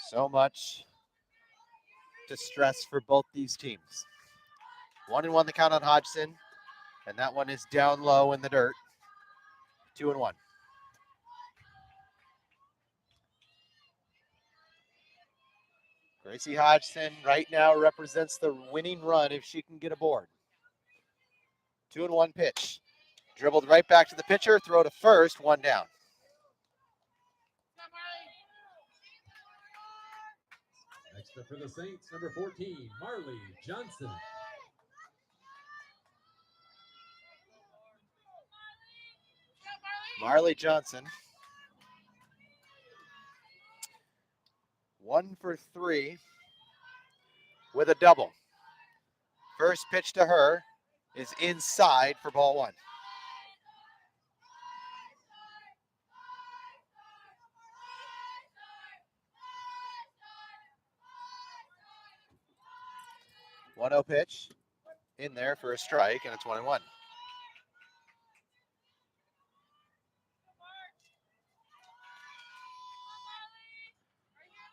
So much distress for both these teams. 1-1 the count on Hodgson, and that one is down low in the dirt. 2-1. Gracie Hodgson right now represents the winning run if she can get aboard. 2-1 pitch. Dribbled right back to the pitcher, throw to first, one down. Next up for the Saints, number 14, Marley Johnson. Marley Johnson. 1 for 3 with a double. First pitch to her is inside for ball one. One 0 pitch in there for a strike, and it's 1-1.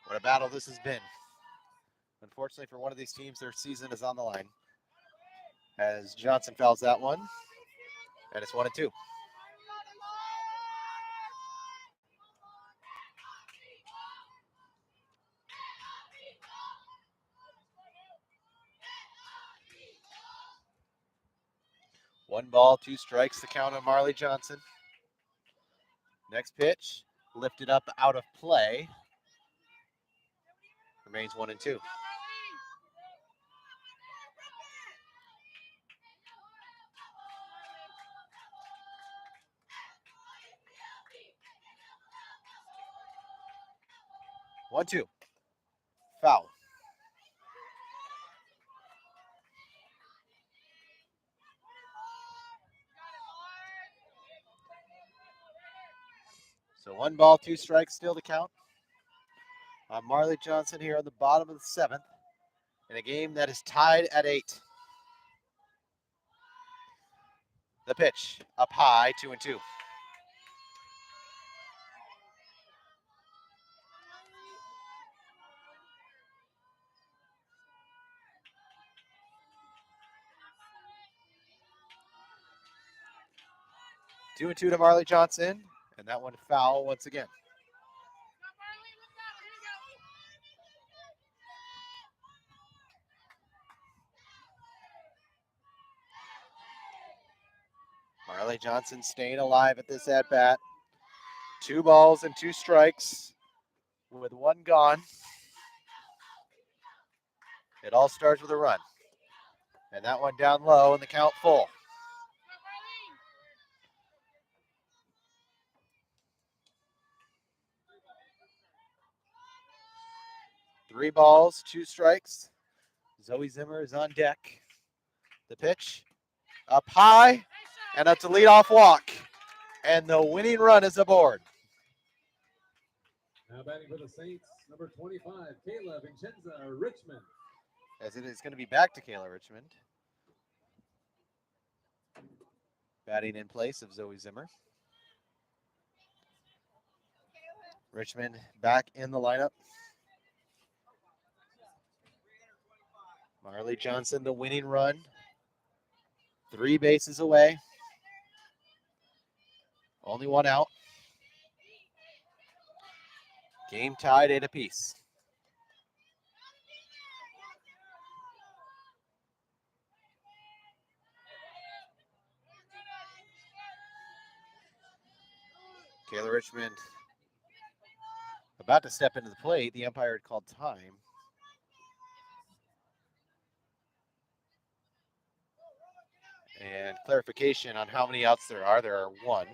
What a battle this has been. Unfortunately for one of these teams, their season is on the line. As Johnson fouls that one, and it's 1-2. One ball, two strikes, the count on Marley Johnson. Next pitch, lifted up out of play. Remains 1-2. One, two. Foul. So one ball, two strikes still to count on Marley Johnson here on the bottom of the seventh in a game that is tied at 8. The pitch up high, 2-2. Two and two to Marley Johnson, and that one foul once again. Marley Johnson staying alive at this at bat. 2 balls and 2 strikes with one gone. It all starts with a run. And that one down low and the count full. Three balls, 2 strikes. Zoe Zimmer is on deck. The pitch up high, and that's a leadoff walk. And the winning run is aboard. Now batting for the Saints, number 25, Kayla Vincenza Richmond. As it is going to be back to Kayla Richmond. Batting in place of Zoe Zimmer. Richmond back in the lineup. Marley Johnson, the winning run. 3 bases away. Only one out. Game tied 8 apiece. Kayla Richmond about to step into the plate. The umpire had called time. And clarification on how many outs there are. There are one.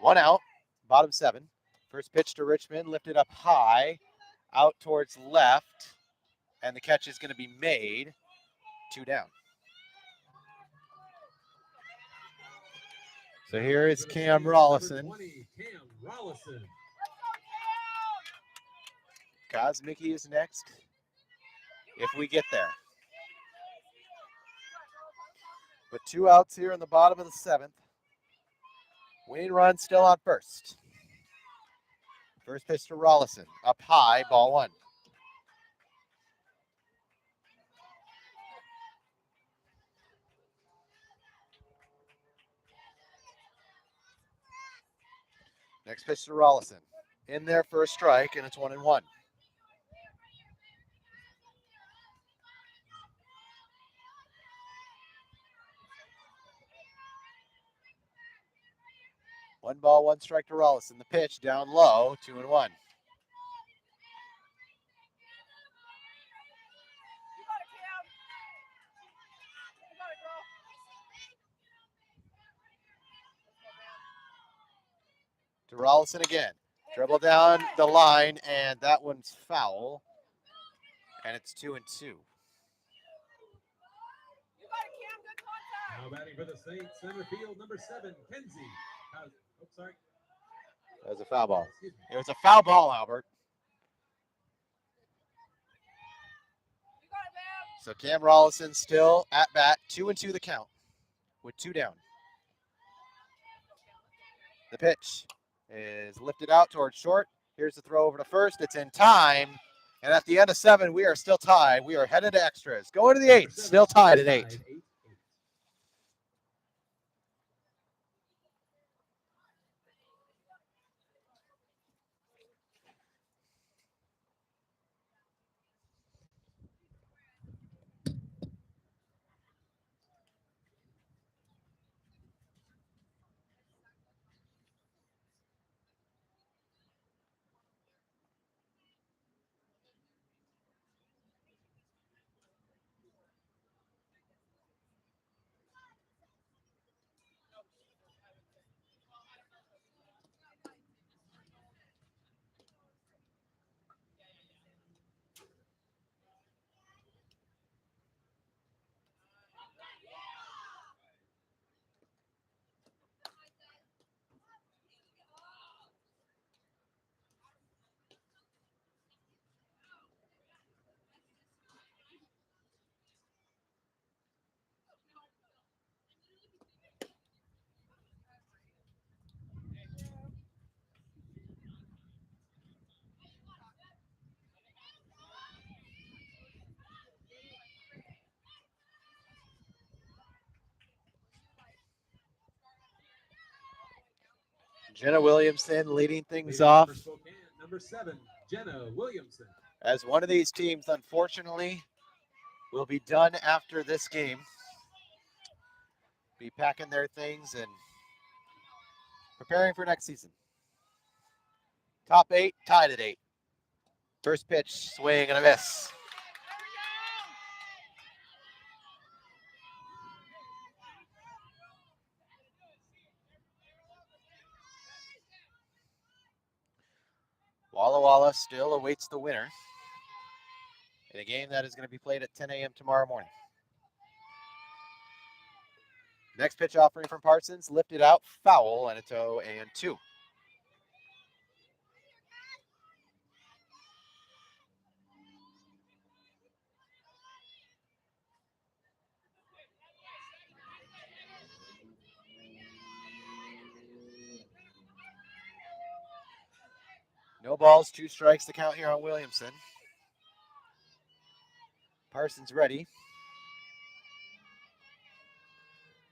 One out, bottom 7. First pitch to Richmond, lifted up high, out towards left, and the catch is going to be made. 2 down. So here is Cam Rollison. 20, Cam Rollison. Kosmicki is next, if we get there. But 2 outs here in the bottom of the 7th. Winning run still on first. First pitch to Rollison, up high, ball 1. Next pitch to Rollison. In there for a strike, and it's 1-1. One ball, 1 strike to Rollison. The pitch down low, 2-1. To Rollison again. Dribble down the line, and that one's foul. And it's 2-2. Now batting for the Saints, center field, number 7, Kenzie. Sorry. That was a foul ball. It was a foul ball, Albert. So Cam Rollison still at bat, 2-2 the count, with 2 down. The pitch is lifted out towards short. Here's the throw over to first. It's in time. And at the end of 7, we are still tied. We are headed to extras. Going to the 8th, still tied at 8. Jenna Williamson leading things off. For Spokane, number 7, Jenna Williamson. As one of these teams, unfortunately, will be done after this game. Be packing their things and preparing for next season. Top 8, tied at 8. First pitch, swing and a miss. Walla Walla still awaits the winner in a game that is going to be played at 10 a.m. tomorrow morning. Next pitch offering from Parsons, lifted out, foul, and it's 0-2. No balls, 2 strikes to count here on Williamson. Parsons ready.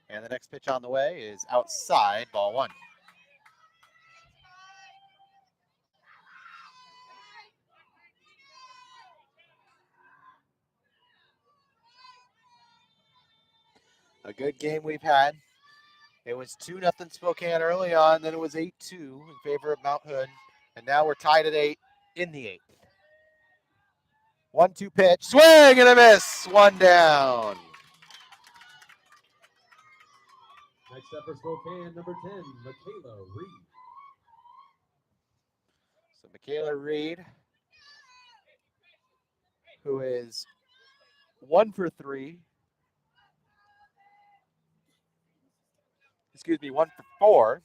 And the next pitch on the way is outside, ball 1. A good game we've had It was 2-0 Spokane early on, then it was 8-2 in favor of Mount Hood, and now we're tied at 8 in the 8th. 1-2 pitch, swing and a miss, one down. Next up for Spokane, number 10, Michaela Reed. So Michaela Reed, who is 1 for 3. 1 for 4.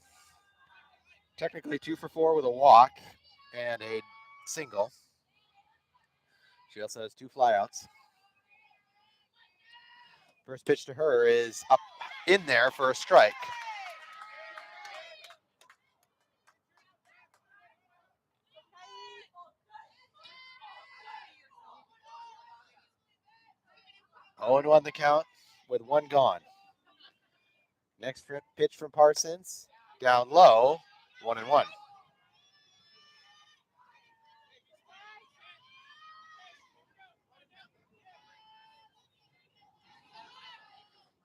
Technically 2 for 4 with a walk and a single. She also has 2 flyouts. First pitch to her is up in there for a strike. Oh, and 1 the count with 1 gone. Next pitch from Parsons, down low, 1-1.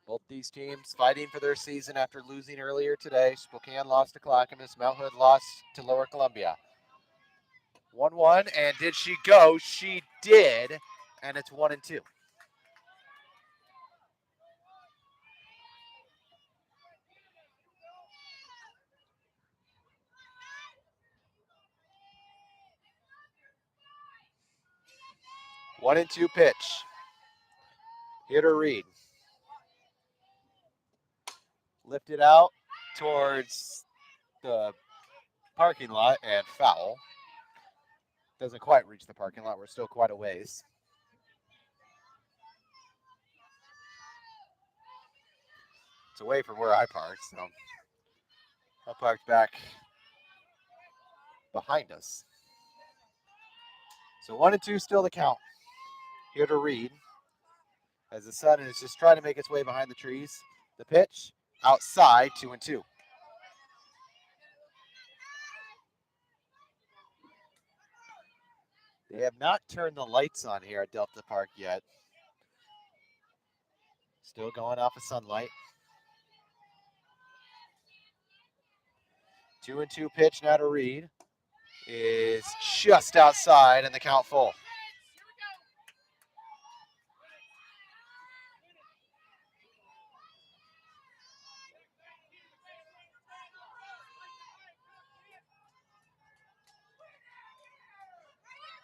Both these teams fighting for their season after losing earlier today. Spokane lost to Clackamas. Mount Hood lost to Lower Columbia. 1-1, and did she go? She did, and it's 1-2. One and two pitch. Here to Reed. Lifted out towards the parking lot and foul. Doesn't quite reach the parking lot. We're still quite a ways. It's away from where I parked, so I parked back behind us. So 1-2 still the count. Here to Reed as the sun is just trying to make its way behind the trees. The pitch outside, 2-2. They have not turned the lights on here at Delta Park yet. Still going off of sunlight. 2-2 pitch now to Reed is just outside and the count full.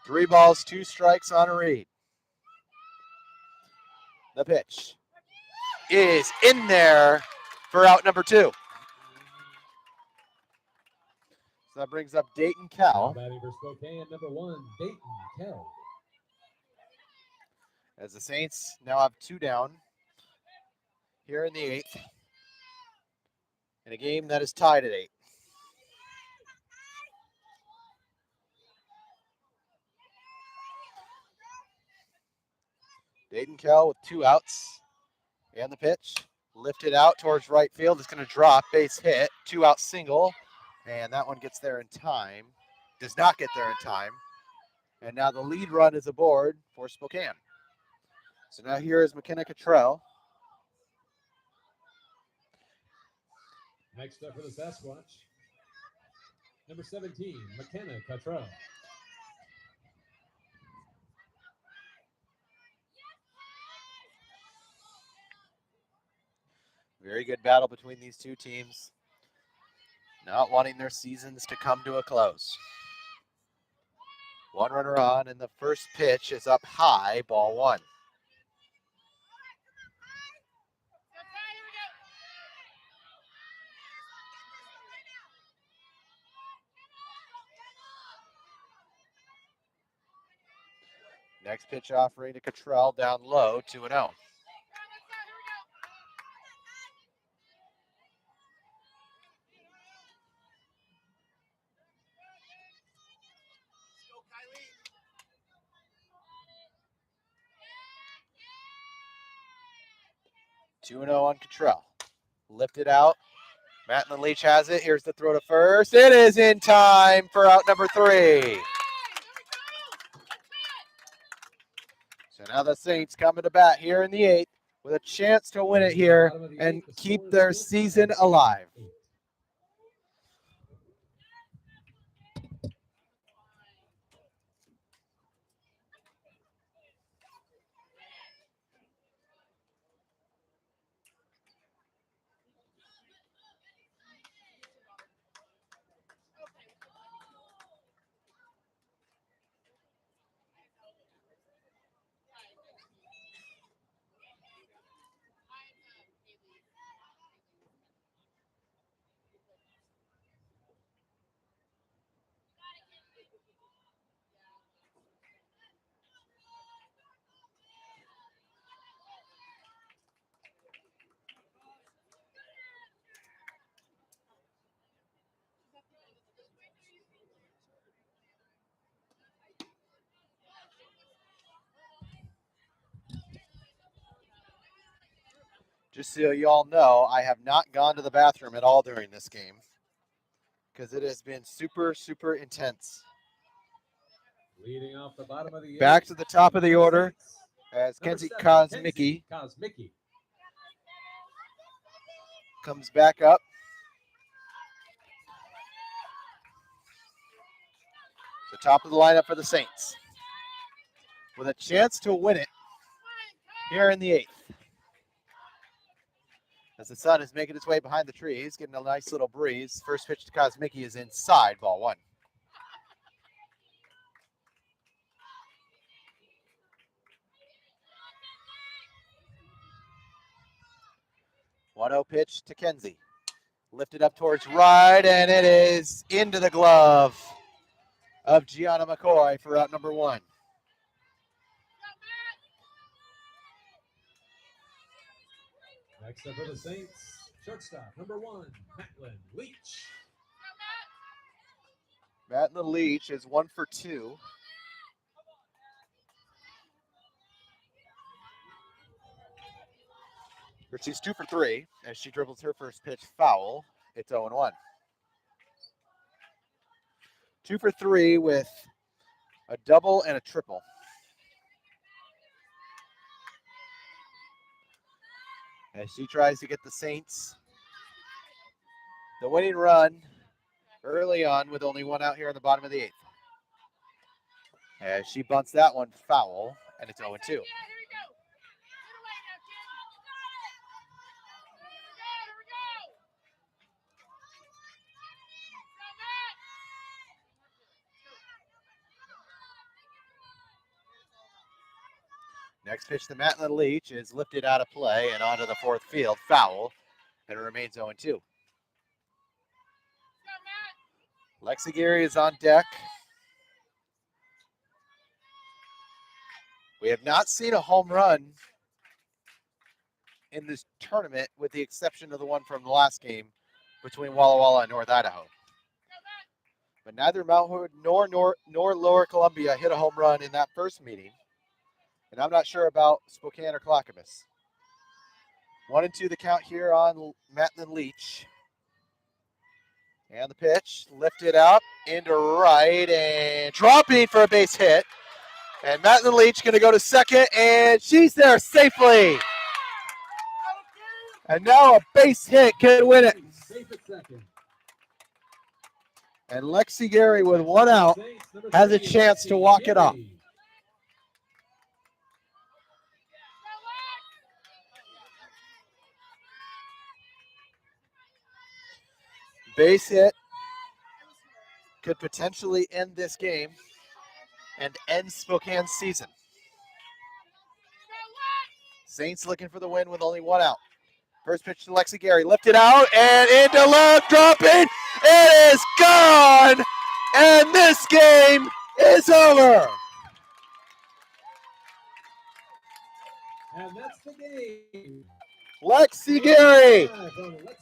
Three balls, 2 strikes on Reed. The pitch is in there for out number 2. So that brings up Dayton Cal. Batting for Spokane, number 1, Dayton Cal. As the Saints now have 2 down here in the 8th. In a game that is tied at 8. Dayton Cal with 2 outs. And the pitch lifted out towards right field. It's going to drop, base hit, 2-out single. And that one gets there in time. Does not get there in time. And now the lead run is aboard for Spokane. So now here is McKenna Cottrell. Next up for the Sasquatch, number 17, McKenna Cottrell. Very good battle between these two teams. Not wanting their seasons to come to a close. 1 runner on, and the first pitch is up high, ball 1. Next pitch offering to Cottrell down low, 2-0. On Cottrell. Lifted out. Matt and Leach has it. Here's the throw to first. It is in time for out number 3. So now the Saints coming to bat here in the 8th with a chance to win it here and keep their season alive. Just so you all know, I have not gone to the bathroom at all during this game because it has been super, super intense. Leading off the bottom of the Back to the top of the order as Kenzie Kosmicki comes back up. The top of the lineup for the Saints with a chance to win it here in the 8th. As the sun is making its way behind the trees, getting a nice little breeze. First pitch to Kosmicki is inside, ball 1. 1-0 pitch to Kenzie. Lifted up towards right, and it is into the glove of Gianna McCoy for out number 1. Next up for the Saints, shortstop, number 1, Matlin Leach. Matlin Leach is 1 for 2. Or she's 2 for 3 as she dribbles her first pitch foul. It's 0-1. 2 for 3 with a double and a triple. As she tries to get the Saints the winning run early on with only 1 out here in the bottom of the 8th. As she bunts that one foul, and it's 0-2. Next pitch to Matlin Leach is lifted out of play and onto the 4th field, foul, and it remains 0-2. Lexi Gary is on deck. We have not seen a home run in this tournament with the exception of the one from the last game between Walla Walla and North Idaho. But neither Mount Hood nor Lower Columbia hit a home run in that first meeting. And I'm not sure about Spokane or Clackamas. 1-2 the count here on Matlin Leach. And the pitch lifted up into right and dropping for a base hit. And Matlin Leach going to go to second, and she's there safely. And now a base hit can win it. Safe at second. And Lexi Gary with 1 out has a chance to walk it off. Base hit could potentially end this game and end Spokane's season. Saints looking for the win with only 1 out. First pitch to Lexi Gary, lifted out and into left, dropping. It is gone, and this game is over. And that's the game. Lexi Gary,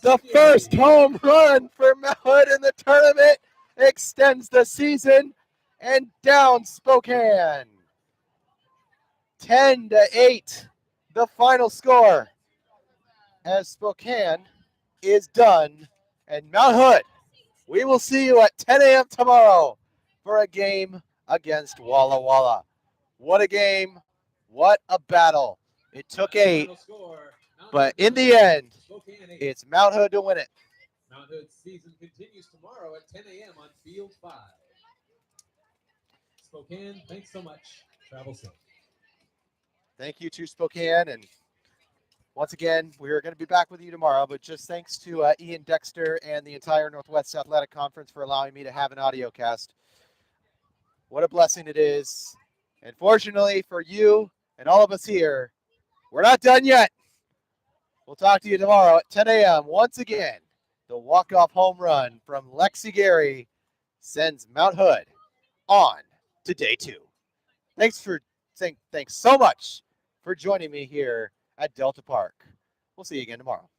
the first home run for Mount Hood in the tournament, extends the season and down Spokane. 10-8, the final score. As Spokane is done, and Mount Hood, we will see you at 10 a.m. tomorrow for a game against Walla Walla. What a game, what a battle. It took And the 8, final score, Mount but Hood in the wins, end, Spokane 8. it's Mount Hood to win it. Mount Hood's season continues tomorrow at 10 a.m. on Field 5. Spokane, thanks so much. Travel safe. Thank you to Spokane. And once again, we're going to be back with you tomorrow, but just thanks to Ian Dexter and the entire Northwest Athletic Conference for allowing me to have an audio cast. What a blessing it is. And fortunately for you and all of us here, we're not done yet. We'll talk to you tomorrow at 10 a.m. Once again, the walk-off home run from Lexi Gary sends Mount Hood on to day 2. Thanks so much for joining me here at Delta Park. We'll see you again tomorrow.